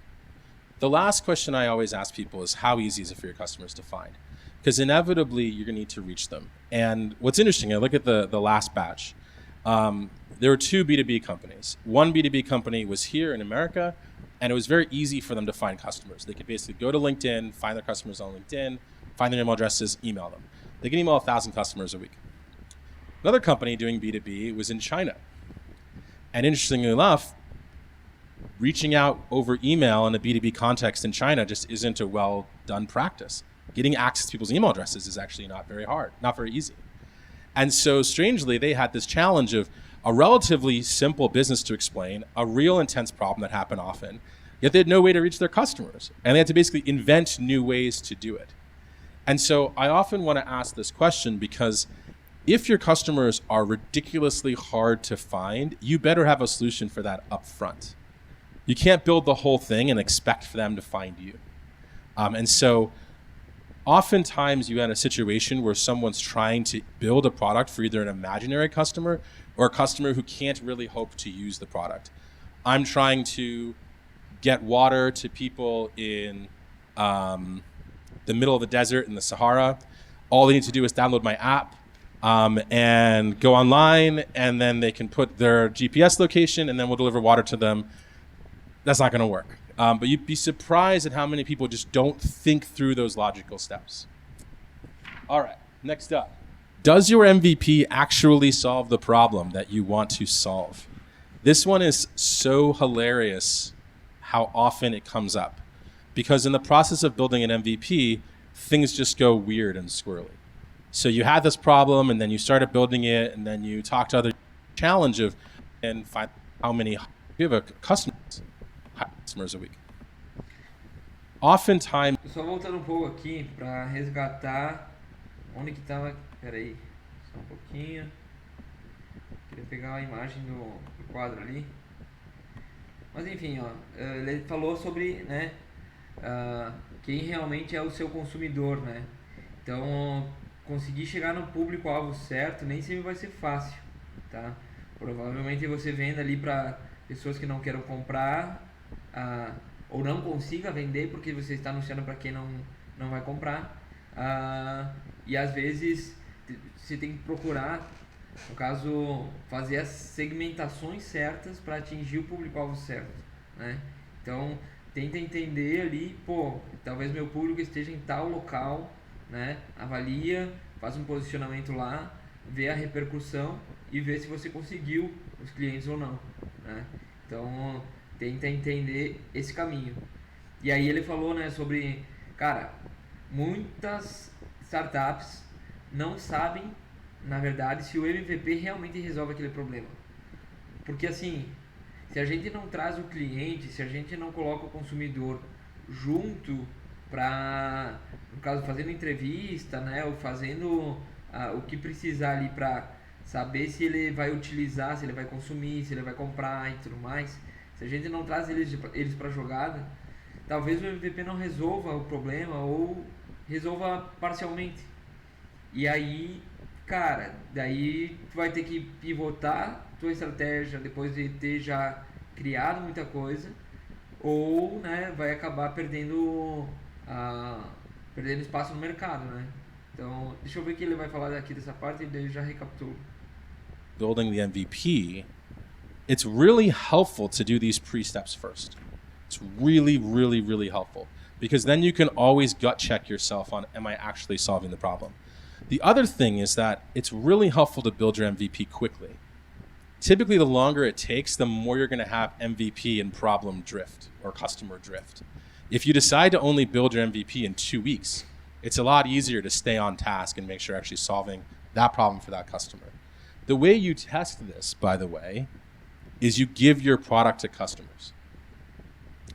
The last question I always ask people is, how easy is it for your customers to find? Because inevitably you're going to need to reach them. And what's interesting, I look at the last batch. There were 2 B2B companies. One B2B company was here in America, and it was very easy for them to find customers. They could basically go to LinkedIn, find their customers on LinkedIn, find their email addresses, email them. They can email 1,000 customers a week. Another company doing B2B was in China. And interestingly enough, reaching out over email in a B2B context in China just isn't a well done practice. Getting access to people's email addresses is actually not very hard, not very easy. And so strangely, they had this challenge of a relatively simple business to explain, a real intense problem that happened often, yet they had no way to reach their customers. And they had to basically invent new ways to do it. And so I often want to ask this question because if your customers are ridiculously hard to find, you better have a solution for that up front. You can't build the whole thing and expect for them to find you. And so oftentimes you have a situation where someone's trying to build a product for either an imaginary customer or a customer who can't really hope to use the product. I'm trying to get water to people in the middle of the desert in the Sahara. All they need to do is download my app and go online, and then they can put their GPS location, and then we'll deliver water to them. That's not going to work. But you'd be surprised at how many people just don't think through those logical steps. All right, next up. Does your MVP actually solve the problem that you want to solve? This one is so hilarious how often it comes up. Because in the process of building an MVP, things just go weird and squirrely. So you had this problem, and then you started building it, and then you talk to other challenge of and find how many you have a customers a week. Oftentimes. Só voltando pouco aqui para resgatar onde que estava. Peraí, só pouquinho. Queria pegar a imagem do quadro ali. Mas enfim, ele falou sobre, né, quem realmente é o seu consumidor, né? Então, conseguir chegar no público-alvo certo nem sempre vai ser fácil, tá? Provavelmente você vende ali para pessoas que não queiram comprar, ou não consiga vender porque você está anunciando para quem não vai comprar, e às vezes você tem que procurar, no caso, fazer as segmentações certas para atingir o público-alvo certo, né? Então, tenta entender ali, talvez meu público esteja em tal local, né? Avalia, faz um posicionamento lá, vê a repercussão e vê se você conseguiu os clientes ou não, né? Então, tenta entender esse caminho. E aí ele falou, né, sobre, cara, muitas startups não sabem, na verdade, se o MVP realmente resolve aquele problema. Porque assim, se a gente não traz o cliente, se a gente não coloca o consumidor junto para, no caso, fazendo entrevista, né, ou fazendo o que precisar ali para saber se ele vai utilizar, se ele vai consumir, se ele vai comprar e tudo mais, se a gente não traz eles para a jogada, talvez o MVP não resolva o problema ou resolva parcialmente. E aí, cara, daí tu vai ter que pivotar tua estratégia depois de ter já criado muita coisa, ou, né, vai acabar perdendo espaço no mercado, né? Então, deixa eu ver o que ele vai falar aqui dessa parte e daí já recapitulo. Building the MVP, it's really helpful to do these pre-steps first. It's really, really, really helpful, because then you can always gut check yourself on, am I actually solving the problem? The other thing is that it's really helpful to build your MVP quickly. Typically, the longer it takes, the more you're going to have MVP and problem drift or customer drift. If you decide to only build your MVP in 2 weeks, it's a lot easier to stay on task and make sure you're actually solving that problem for that customer. The way you test this, by the way, is you give your product to customers.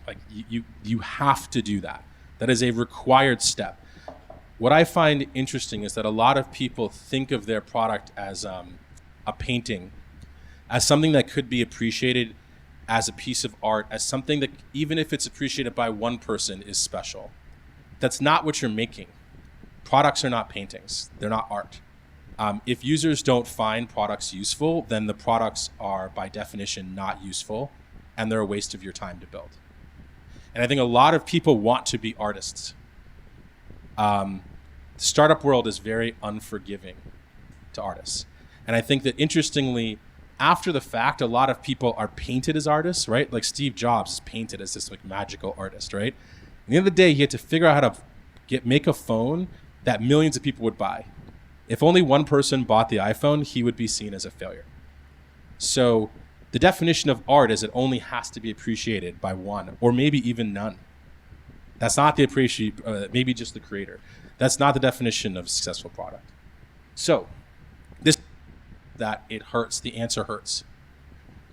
Like you have to do that. That is a required step. What I find interesting is that a lot of people think of their product as a painting, as something that could be appreciated as a piece of art, as something that, even if it's appreciated by one person, is special. That's not what you're making. Products are not paintings. They're not art. If users don't find products useful, then the products are, by definition, not useful, and they're a waste of your time to build. And I think a lot of people want to be artists. The startup world is very unforgiving to artists. And I think that, interestingly, after the fact, a lot of people are painted as artists, right? Like Steve Jobs is painted as this like magical artist, right? At the end of the day, he had to figure out how to make a phone that millions of people would buy. If only one person bought the iPhone, he would be seen as a failure. So the definition of art is it only has to be appreciated by one, or maybe even none. That's not the maybe just the creator. That's not the definition of a successful product. So that it hurts, the answer hurts.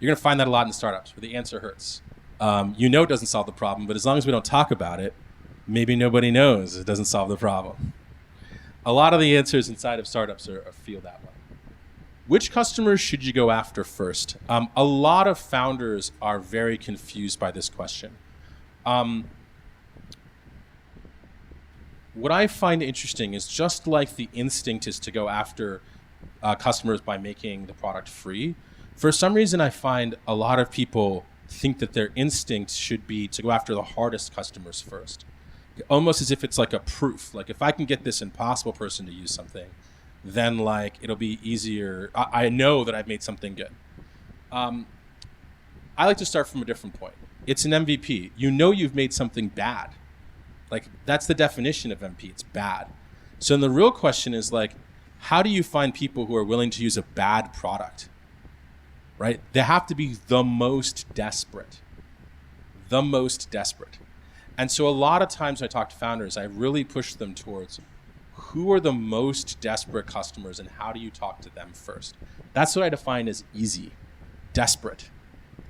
You're gonna find that a lot in startups where the answer hurts. It doesn't solve the problem, but as long as we don't talk about it, maybe nobody knows it doesn't solve the problem. A lot of the answers inside of startups feel that way. Which customers should you go after first? A lot of founders are very confused by this question. What I find interesting is, just like the instinct is to go after customers by making the product free, for some reason I find a lot of people think that their instinct should be to go after the hardest customers first. Almost as if it's like a proof. Like, if I can get this impossible person to use something, then like it'll be easier. I know that I've made something good. I like to start from a different point. It's an MVP. You know you've made something bad. Like, that's the definition of MVP. It's bad. So then the real question is, like, how do you find people who are willing to use a bad product? Right? They have to be the most desperate. The most desperate. And so a lot of times when I talk to founders, I really push them towards who are the most desperate customers and how do you talk to them first? That's what I define as easy, desperate.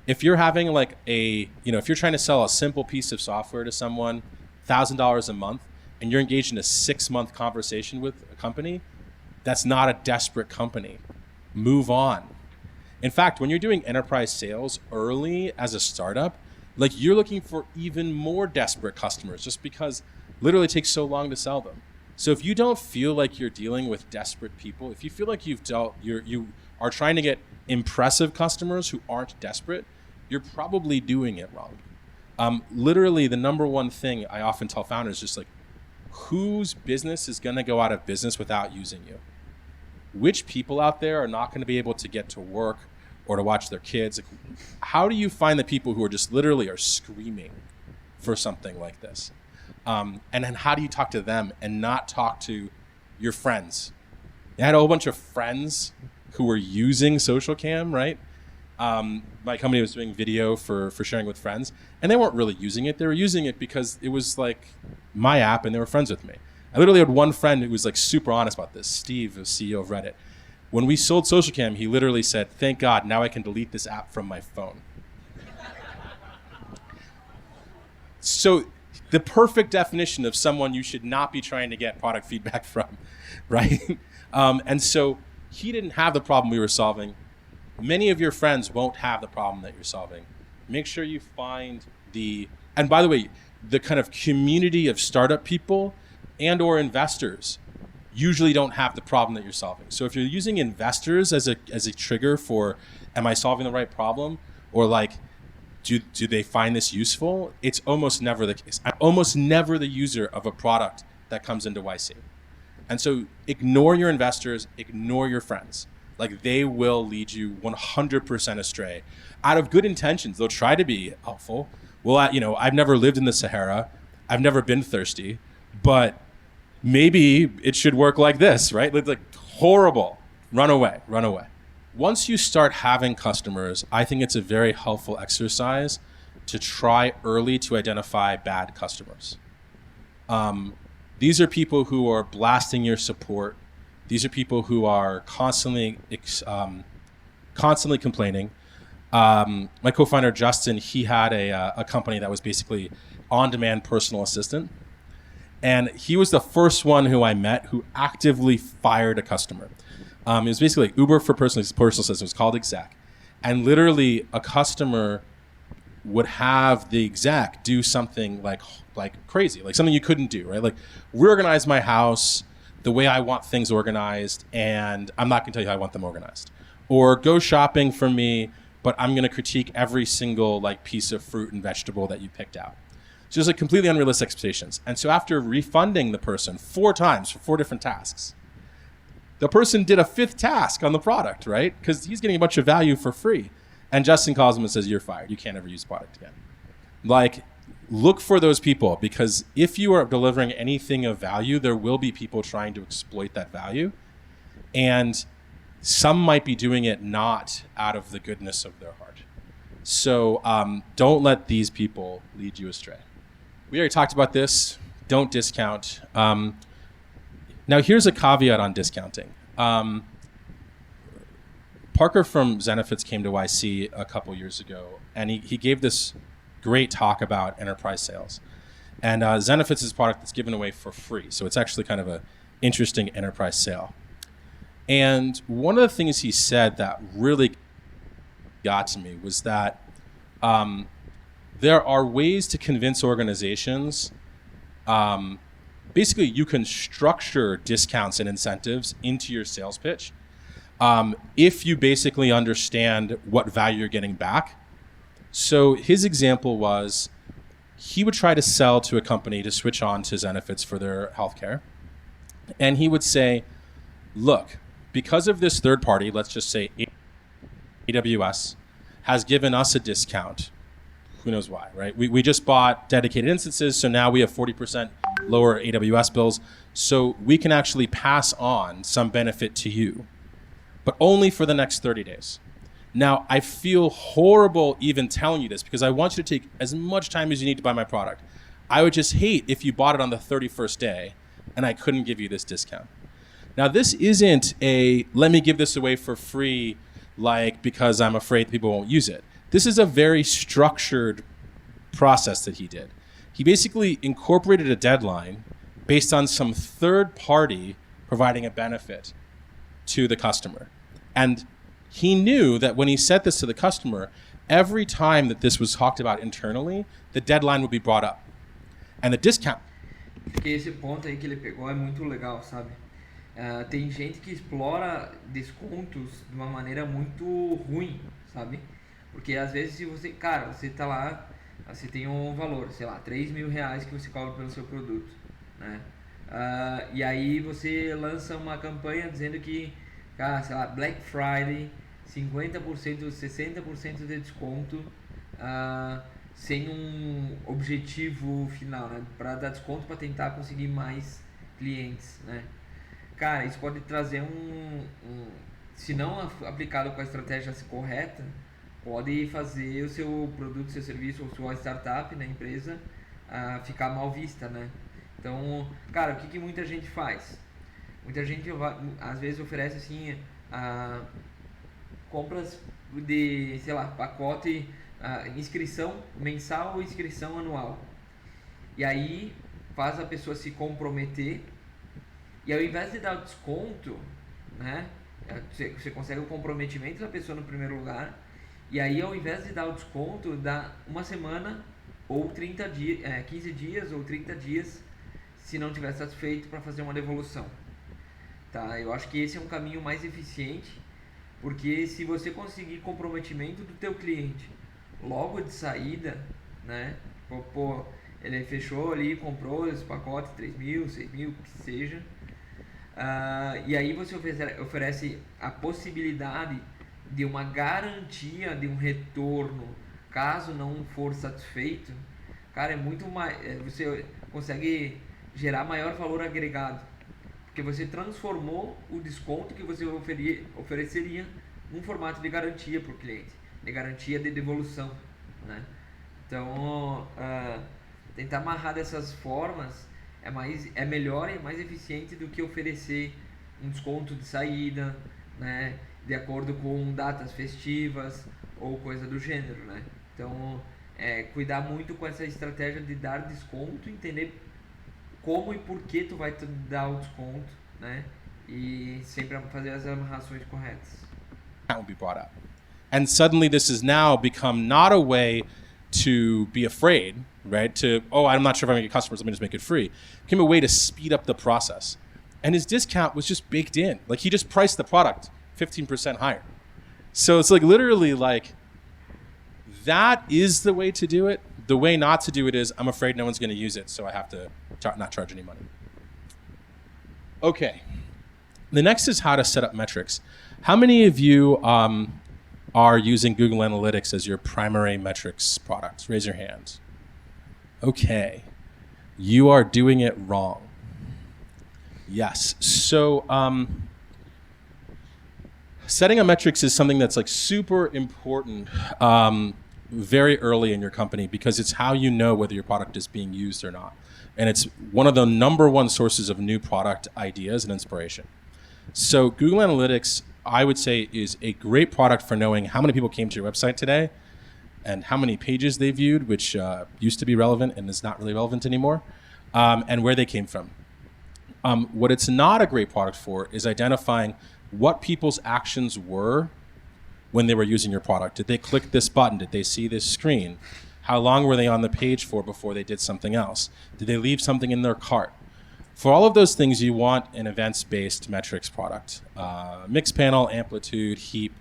If you're having like if you're trying to sell a simple piece of software to someone, $1,000 a month, and you're engaged in a 6-month conversation with a company, that's not a desperate company. Move on. In fact, when you're doing enterprise sales early as a startup, like, you're looking for even more desperate customers, just because literally it takes so long to sell them. So if you don't feel like you're dealing with desperate people, if you feel like you are trying to get impressive customers who aren't desperate, you're probably doing it wrong. Literally, the number one thing I often tell founders is just like, whose business is going to go out of business without using you? Which people out there are not going to be able to get to work or to watch their kids? Like, how do you find the people who are just literally are screaming for something like this? And then how do you talk to them and not talk to your friends? I had a whole bunch of friends who were using SocialCam, right? My company was doing video for sharing with friends, and they weren't really using it. They were using it because it was like my app and they were friends with me. I literally had one friend who was like super honest about this, Steve, the CEO of Reddit. When we sold SocialCam, he literally said, "Thank God, now I can delete this app from my phone." So the perfect definition of someone you should not be trying to get product feedback from, right? And so he didn't have the problem we were solving. Many of your friends won't have the problem that you're solving. Make sure you find and by the way, the kind of community of startup people and or investors usually don't have the problem that you're solving. So if you're using investors as a trigger for, am I solving the right problem? Or like, do they find this useful? It's almost never the case. I'm almost never the user of a product that comes into YC. And so ignore your investors, ignore your friends. Like, they will lead you 100% astray. Out of good intentions, they'll try to be helpful. Well, I've never lived in the Sahara. I've never been thirsty, but maybe it should work like this, right? Like horrible. Run away. Once you start having customers, I think it's a very helpful exercise to try early to identify bad customers. These are people who are blasting your support. These are people who are constantly complaining. My co-founder, Justin, he had a company that was basically on-demand personal assistant. And he was the first one who I met who actively fired a customer. It was basically like Uber for personal assistants. It was called exec. And literally a customer would have the exec do something like crazy, like something you couldn't do, right? Like, reorganize my house the way I want things organized, and I'm not gonna tell you how I want them organized. Or go shopping for me, but I'm gonna critique every single like piece of fruit and vegetable that you picked out. So it's like completely unrealistic expectations. And so after refunding the person 4 times for 4 different tasks, the person did a 5th task on the product, right? Because he's getting a bunch of value for free. And Justin calls him and says, you're fired. You can't ever use the product again. Like, look for those people, because if you are delivering anything of value, there will be people trying to exploit that value. And some might be doing it not out of the goodness of their heart. So don't let these people lead you astray. We already talked about this. Don't discount. Now, here's a caveat on discounting. Parker from Zenefits came to YC a couple years ago, and he gave this great talk about enterprise sales. And Zenefits is a product that's given away for free. So it's actually kind of an interesting enterprise sale. And one of the things he said that really got to me was that there are ways to convince organizations. Basically, you can structure discounts and incentives into your sales pitch if you basically understand what value you're getting back. So his example was, he would try to sell to a company to switch on to Zenefits for their healthcare. And he would say, look, because of this third party, let's just say AWS, has given us a discount. Who knows why, right? We just bought dedicated instances, so now we have 40% lower AWS bills. So we can actually pass on some benefit to you, but only for the next 30 days. Now, I feel horrible even telling you this, because I want you to take as much time as you need to buy my product. I would just hate if you bought it on the 31st day and I couldn't give you this discount. Now, this isn't a, let me give this away for free, like because I'm afraid people won't use it. This is a very structured process that he did. He basically incorporated a deadline based on some third party providing a benefit to the customer. And he knew that when he said this to the customer, every time that this was talked about internally, the deadline would be brought up. And the discount. Porque esse ponto aí que ele pegou é muito legal, sabe? Tem gente que explora descontos de uma maneira muito ruim, sabe? Porque às vezes se você, cara, você tá lá, você tem um valor, sei lá, R$3.000 que você cobra pelo seu produto, né? E aí você lança uma campanha dizendo que, cara, sei lá, Black Friday, 50%, 60% de desconto, sem um objetivo final, né? Para dar desconto para tentar conseguir mais clientes, né? Cara, isso pode trazer se não aplicado com a estratégia correta, pode fazer o seu produto, seu serviço ou sua startup, né, empresa, ficar mal vista, né? Então, cara, o que muita gente faz? Muita gente às vezes oferece assim compras de, sei lá, pacote, inscrição mensal ou inscrição anual. E aí faz a pessoa se comprometer, e ao invés de dar o desconto, né, você consegue o comprometimento da pessoa no primeiro lugar, e aí ao invés de dar o desconto, dá uma semana ou 15 dias ou 30 dias se não estiver satisfeito para fazer uma devolução. Tá? Eu acho que esse é um caminho mais eficiente, porque se você conseguir comprometimento do teu cliente logo de saída, né? Pô, ele fechou ali, comprou esse pacote, 3.000, 6.000, que seja, e aí você oferece a possibilidade de uma garantia de um retorno caso não for satisfeito. Cara, é muito mais, você consegue gerar maior valor agregado, porque você transformou o desconto que você ofereceria num formato de garantia para o cliente, de garantia de devolução, né? Então, tentar amarrar dessas formas é melhor e mais eficiente do que oferecer um desconto de saída, né, de acordo com datas festivas ou coisa do gênero, né? Então, cuidar muito com essa estratégia de dar desconto, entender como e por que tu vai dar o desconto, né? E sempre fazer as amarrações corretas. That will be brought up. And suddenly this has now become not a way to be afraid, right? I'm not sure if I'm going to get customers, let me just make it free. It became a way to speed up the process. And his discount was just baked in. Like, he just priced the product 15% higher. So it's like literally like, that is the way to do it. The way not to do it is, I'm afraid no one's going to use it, so I have to not charge any money. Okay. The next is how to set up metrics. How many of you are using Google Analytics as your primary metrics product? Raise your hand. Okay. You are doing it wrong. Yes. So setting up metrics is something that's like super important very early in your company, because it's how you know whether your product is being used or not. And it's one of the number one sources of new product ideas and inspiration. So Google Analytics, I would say, is a great product for knowing how many people came to your website today and how many pages they viewed, which used to be relevant and is not really relevant anymore, and where they came from. What it's not a great product for is identifying what people's actions were when they were using your product. Did they click this button? Did they see this screen? How long were they on the page for before they did something else? Did they leave something in their cart? For all of those things, you want an events-based metrics product. Mixpanel, Amplitude, Heap.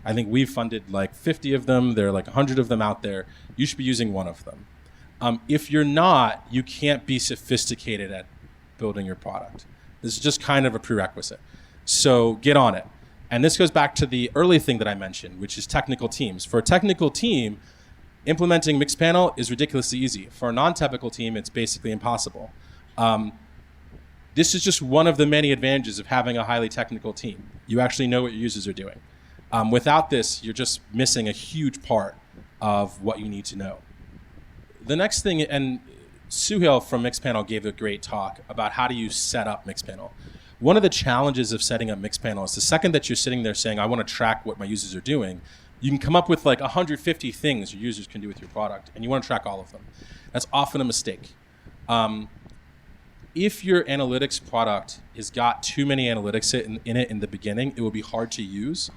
I think we've funded like 50 of them. There are like 100 of them out there. You should be using one of them. If you're not, you can't be sophisticated at building your product. This is just kind of a prerequisite. So get on it. And this goes back to the early thing that I mentioned, which is technical teams. For a technical team, implementing Mixpanel is ridiculously easy. For a non-technical team, it's basically impossible. This is just one of the many advantages of having a highly technical team. You actually know what your users are doing. Without this, you're just missing a huge part of what you need to know. The next thing, and Suhail from Mixpanel gave a great talk about how do you set up Mixpanel. One of the challenges of setting up Mixpanel is the second that you're sitting there saying, I want to track what my users are doing, you can come up with like 150 things your users can do with your product, and you want to track all of them. That's often a mistake. If your analytics product has got too many analytics in it in the beginning, it will be hard to use.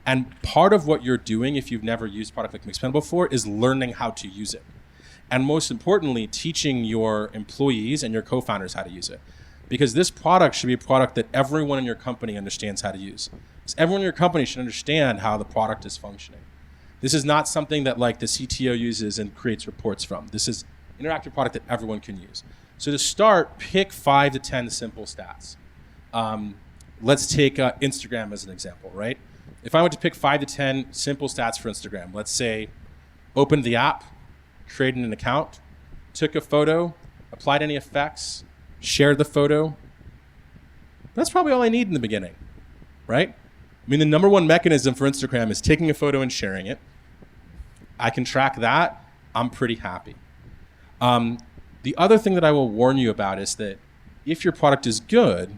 And part of what you're doing, if you've never used a product like Mixpanel before, is learning how to use it. And most importantly, teaching your employees and your co-founders how to use it. Because this product should be a product that everyone in your company understands how to use. So everyone in your company should understand how the product is functioning. This is not something that like the CTO uses and creates reports from. This is an interactive product that everyone can use. So to start, pick 5 to 10 simple stats. Let's take Instagram as an example, right? If I went to pick 5 to 10 simple stats for Instagram, let's say opened the app, created an account, took a photo, applied any effects, shared the photo. That's probably all I need in the beginning, right? I mean, the number one mechanism for Instagram is taking a photo and sharing it. I can track that. I'm pretty happy. The other thing that I will warn you about is that if your product is good,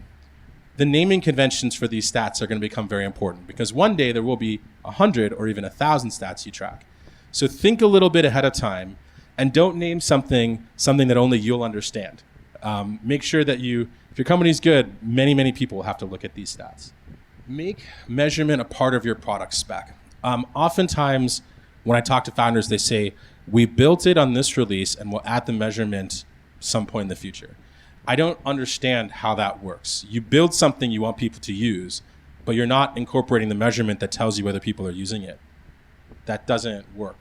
the naming conventions for these stats are going to become very important, because one day there will be 100 or even 1,000 stats you track. So think a little bit ahead of time and don't name something that only you'll understand. Make sure that if your company's good, many people will have to look at these stats. Make measurement a part of your product spec. Oftentimes when I talk to founders, they say, We built it on this release and we'll add the measurement some point in the future. I don't understand how that works. You build something you want people to use, but you're not incorporating the measurement that tells you whether people are using it. That doesn't work.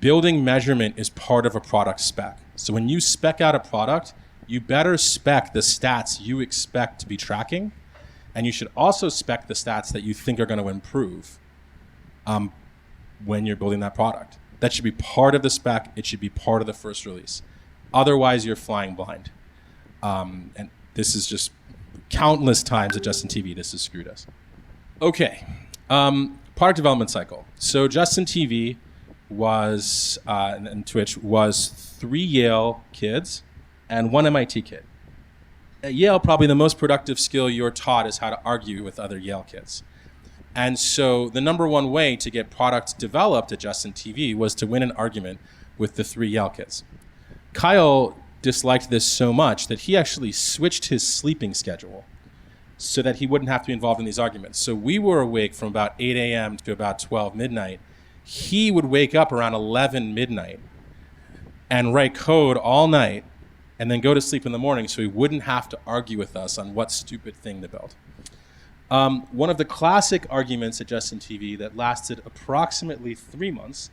Building measurement is part of a product spec. So when you spec out a product, you better spec the stats you expect to be tracking, and you should also spec the stats that you think are going to improve when you're building that product. That should be part of the spec. It should be part of the first release. Otherwise, you're flying blind. And this is just countless times at Justin TV, this has screwed us. Okay, product development cycle. So Justin TV was, and Twitch, was 3 Yale kids and 1 MIT kid. At Yale, probably the most productive skill you're taught is how to argue with other Yale kids. And so the number one way to get product developed at Justin TV was to win an argument with the 3 Yale kids. Kyle disliked this so much that he actually switched his sleeping schedule so that he wouldn't have to be involved in these arguments. So we were awake from about 8 a.m. to about 12 midnight. He would wake up around 11 midnight and write code all night and then go to sleep in the morning so he wouldn't have to argue with us on what stupid thing to build. One of the classic arguments at Justin TV that lasted approximately 3 months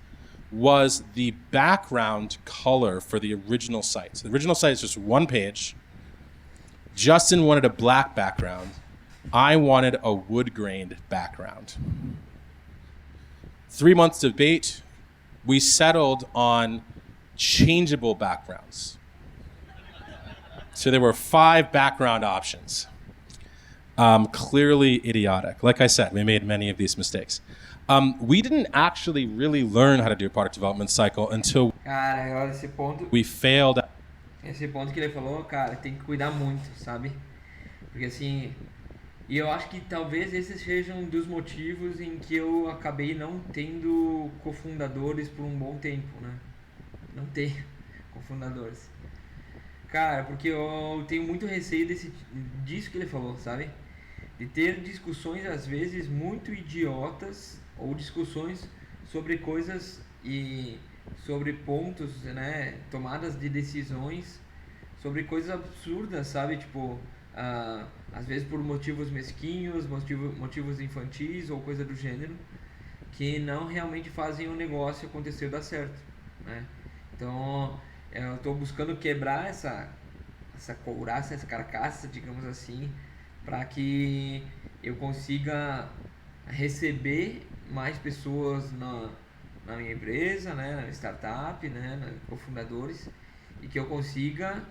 was the background color for the original site. So the original site is just one page. Justin wanted a black background. I wanted a wood-grained background. 3 months debate, we settled on changeable backgrounds. So there were 5 background options. Clearly idiotic. Like I said, we made many of these mistakes. We didn't actually really learn how to do a product development cycle until Cara, olha esse ponto. we failed. Esse ponto que ele falou, cara, tem que cuidar muito, sabe? Porque assim, e eu acho que talvez esses sejam um dos motivos em que eu acabei não tendo cofundadores por um bom tempo, né? Não tenho cofundadores. Cara, porque eu tenho muito receio disso que ele falou, sabe? De ter discussões às vezes muito idiotas ou discussões sobre coisas e sobre pontos, né, tomadas de decisões sobre coisas absurdas, sabe, tipo, às vezes por motivos mesquinhos, motivos infantis ou coisa do gênero, que não realmente fazem o negócio acontecer dar certo, né? Então, eu estou buscando quebrar essa couraça, essa carcaça, digamos assim, para que eu consiga receber mais pessoas na minha empresa, né, na startup, né, cofundadores, e que eu consiga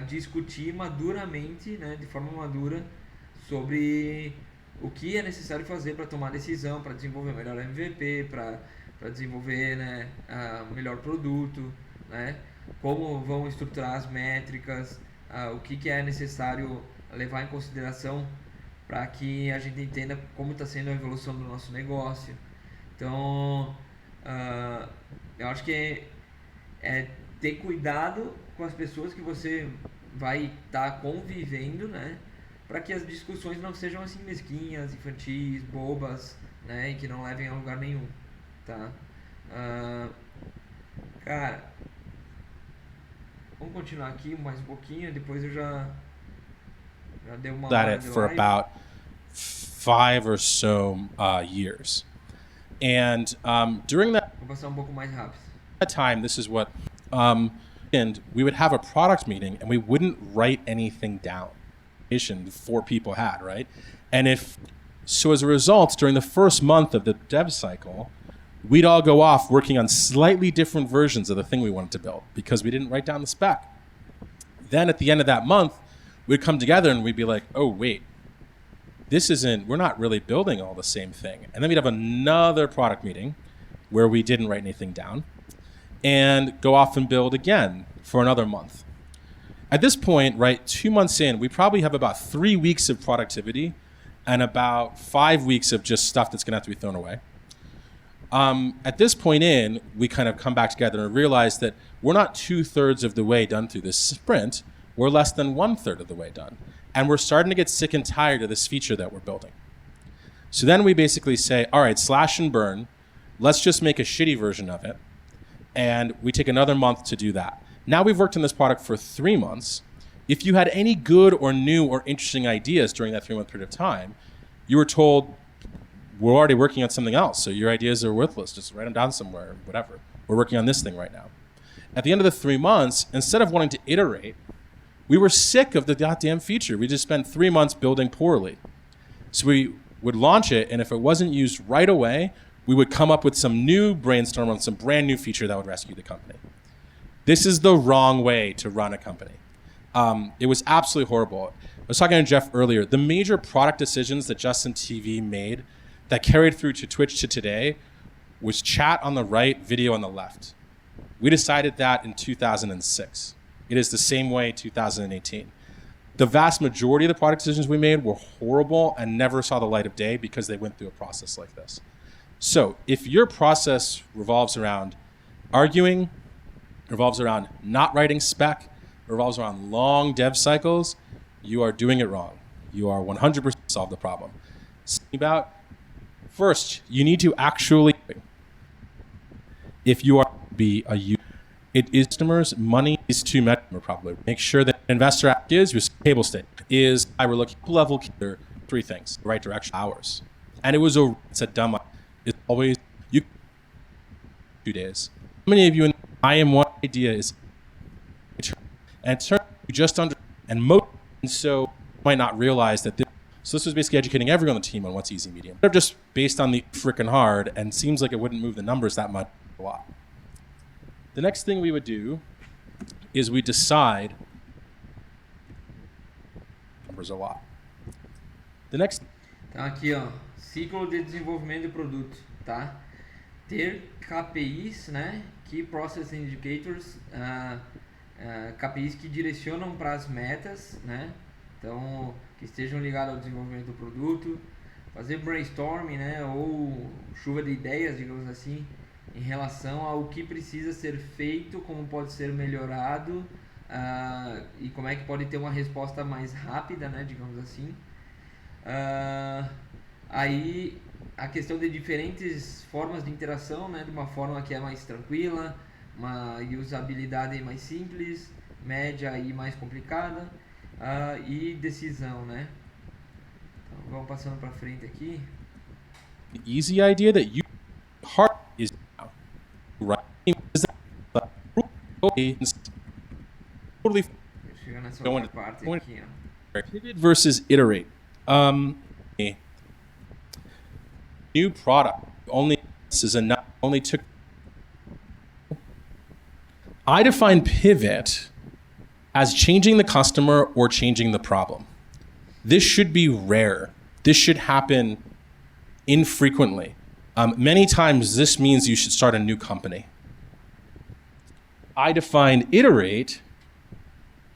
discutir maduramente, né, de forma madura, sobre o que é necessário fazer para tomar decisão, para desenvolver melhor MVP, para desenvolver, né, melhor produto, né, como vão estruturar as métricas, o que é necessário levar em consideração para que a gente entenda como está sendo a evolução do nosso negócio. Então, eu acho que é ter cuidado com as pessoas que você vai estar convivendo, né, para que as discussões não sejam assim mesquinhas, infantis, bobas, né, e que não levem a lugar nenhum, tá? Cara, vamos continuar aqui mais um pouquinho, depois eu já dei uma At hora it de for live. about 5 or so years. And during that Vou passar um pouco mais rápido. time, this is what, and we would have a product meeting and we wouldn't write anything down. 4 people had, right? And so as a result, during the first month of the dev cycle, we'd all go off working on slightly different versions of the thing we wanted to build because we didn't write down the spec. Then at the end of that month, we'd come together and we'd be like, oh, wait, we're not really building all the same thing. And then we'd have another product meeting where we didn't write anything down and go off and build again for another month. At this point, right, 2 months in, we probably have about 3 weeks of productivity and about 5 weeks of just stuff that's going to have to be thrown away. At this point we kind of come back together and realize that we're not 2/3 of the way done through this sprint. We're less than 1/3 of the way done. And we're starting to get sick and tired of this feature that we're building. So then we basically say, all right, slash and burn. let's just make a shitty version of it. And we take another month to do that. Now we've worked on this product for 3 months. If you had any good or new or interesting ideas during that 3-month period of time, you were told, we're already working on something else, so your ideas are worthless. Just write them down somewhere, whatever. We're working on this thing right now. At the end of the 3 months, instead of wanting to iterate, we were sick of the goddamn feature. We just spent 3 months building poorly. So we would launch it, and if it wasn't used right away, we would come up with some new brainstorm on some brand new feature that would rescue the company. This is the wrong way to run a company. It was absolutely horrible. I was talking to Jeff earlier. The major product decisions that Justin TV made that carried through to Twitch to today was chat on the right, video on the left. We decided that in 2006. It is the same way in 2018. The vast majority of the product decisions we made were horrible and never saw the light of day because they went through a process like this. So if your process revolves around arguing, revolves around not writing spec, revolves around long dev cycles, you are doing it wrong. You are 100% solve the problem. About first, you need to actually, if you are to be a user, it is customers, money is to measure properly. Make sure that investor app is your table stake is I were looking level 3 things, the right direction, hours. And it's a dumb idea. It's always you 2 days. How many of you I am one idea is and it turns you just under and most and so you might not realize that this was basically educating everyone on the team on what's easy medium. They're just based on the freaking hard and seems like it wouldn't move the numbers that much a lot. The next thing we would do is we decide numbers a lot. The next Então aqui, ó, ciclo de desenvolvimento de produto, tá? Ter KPIs, né? Key Process Indicators, KPIs que direcionam para as metas, né? Então, que estejam ligados ao desenvolvimento do produto, fazer brainstorming, né? Ou chuva de ideias, digamos assim, em relação ao que precisa ser feito, como pode ser melhorado e como é que pode ter uma resposta mais rápida, né? Digamos assim. Aí a questão de diferentes formas de interação, né, de uma forma que é mais tranquila, uma usabilidade mais simples, média e mais complicada, e decisão, né? Então, vamos passando para frente aqui. The easy idea that you heart is right is that totally Chegando nessa outra parte aqui, ó. pivot versus iterate. New product only is enough. Only took. I define pivot as changing the customer or changing the problem. This should be rare. This should happen infrequently. Many times this means you should start a new company. I define iterate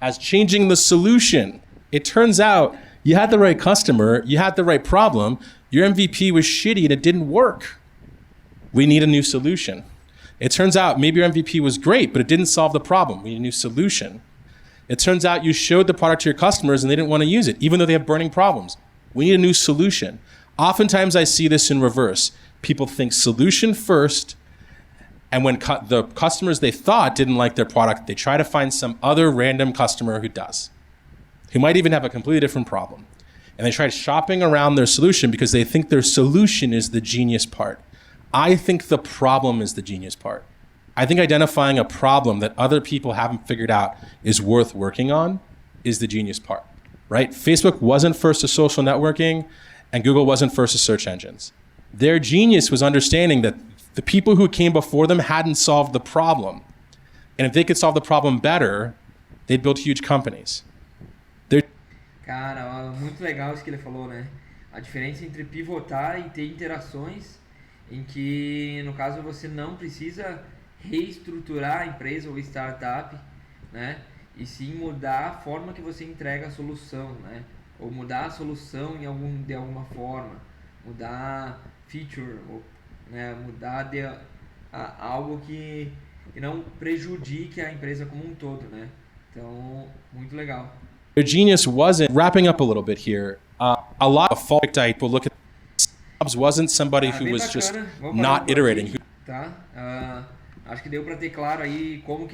as changing the solution. It turns out you had the right customer, you had the right problem, your MVP was shitty and it didn't work. We need a new solution. It turns out maybe your MVP was great, but it didn't solve the problem. We need a new solution. It turns out you showed the product to your customers and they didn't want to use it, even though they have burning problems. We need a new solution. Oftentimes I see this in reverse. People think solution first, and when the customers they thought didn't like their product, they try to find some other random customer who does, who might even have a completely different problem. And they try shopping around their solution because they think their solution is the genius part. I think the problem is the genius part. I think identifying a problem that other people haven't figured out is worth working on is the genius part, right? Facebook wasn't first to social networking and Google wasn't first to search engines. Their genius was understanding that the people who came before them hadn't solved the problem. And if they could solve the problem better, they'd build huge companies. Cara, muito legal isso que ele falou, né? A diferença entre pivotar e ter interações em que, no caso, você não precisa reestruturar a empresa ou startup, né? E sim mudar a forma que você entrega a solução, né? Ou mudar a solução de alguma forma, mudar feature, ou, né? Mudar algo que não prejudique a empresa como um todo, né? Então, muito legal. Their genius wasn't, wrapping up a little bit here, a lot of fault people look at Jobs wasn't somebody who Bem was just bacana. Vamos parar not por iterating. aqui, tá? Acho que deu para ter claro aí como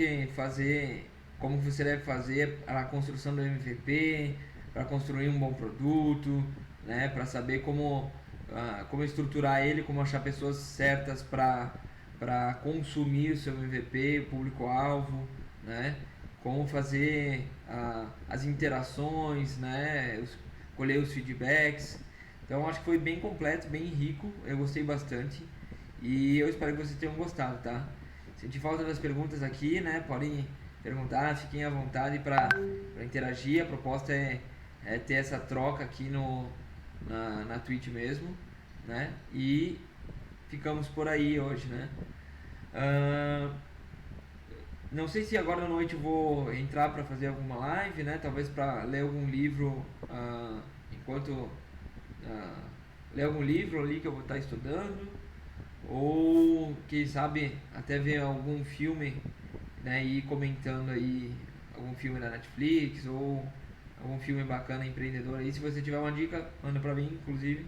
você deve fazer a construção do MVP, para construir um bom produto, né? Para saber como estruturar ele, como achar pessoas certas para consumir o seu MVP, o público-alvo, né? Como fazer as interações, né? Colher os feedbacks. Então acho que foi bem completo, bem rico, eu gostei bastante e eu espero que vocês tenham gostado, tá? Senti falta das perguntas aqui, né? Podem perguntar, fiquem à vontade para interagir. A proposta é ter essa troca aqui na Twitch mesmo, né? E ficamos por aí hoje, né? Não sei se agora à noite eu vou entrar para fazer alguma live, né? Talvez para ler algum livro enquanto ler algum livro ali que eu vou estar estudando, ou quem sabe até ver algum filme, né? E ir comentando aí algum filme da Netflix ou algum filme bacana empreendedor aí. Se você tiver uma dica, manda pra mim, inclusive.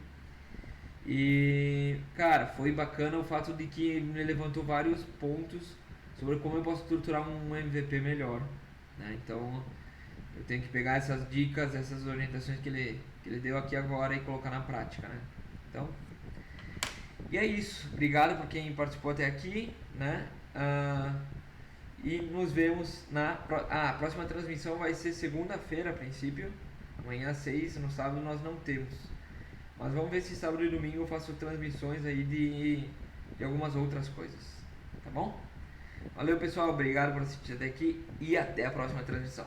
E cara, foi bacana o fato de que ele me levantou vários pontos sobre como eu posso estruturar um MVP melhor, né? Então eu tenho que pegar essas dicas, essas orientações que ele deu aqui agora e colocar na prática, né? Então, e é isso. Obrigado por quem participou até aqui, né? E nos vemos a próxima transmissão vai ser segunda-feira a princípio, amanhã às 6, no sábado nós não temos. Mas vamos ver se sábado e domingo eu faço transmissões aí de algumas outras coisas, tá bom? Valeu pessoal, obrigado por assistir até aqui e até a próxima transmissão.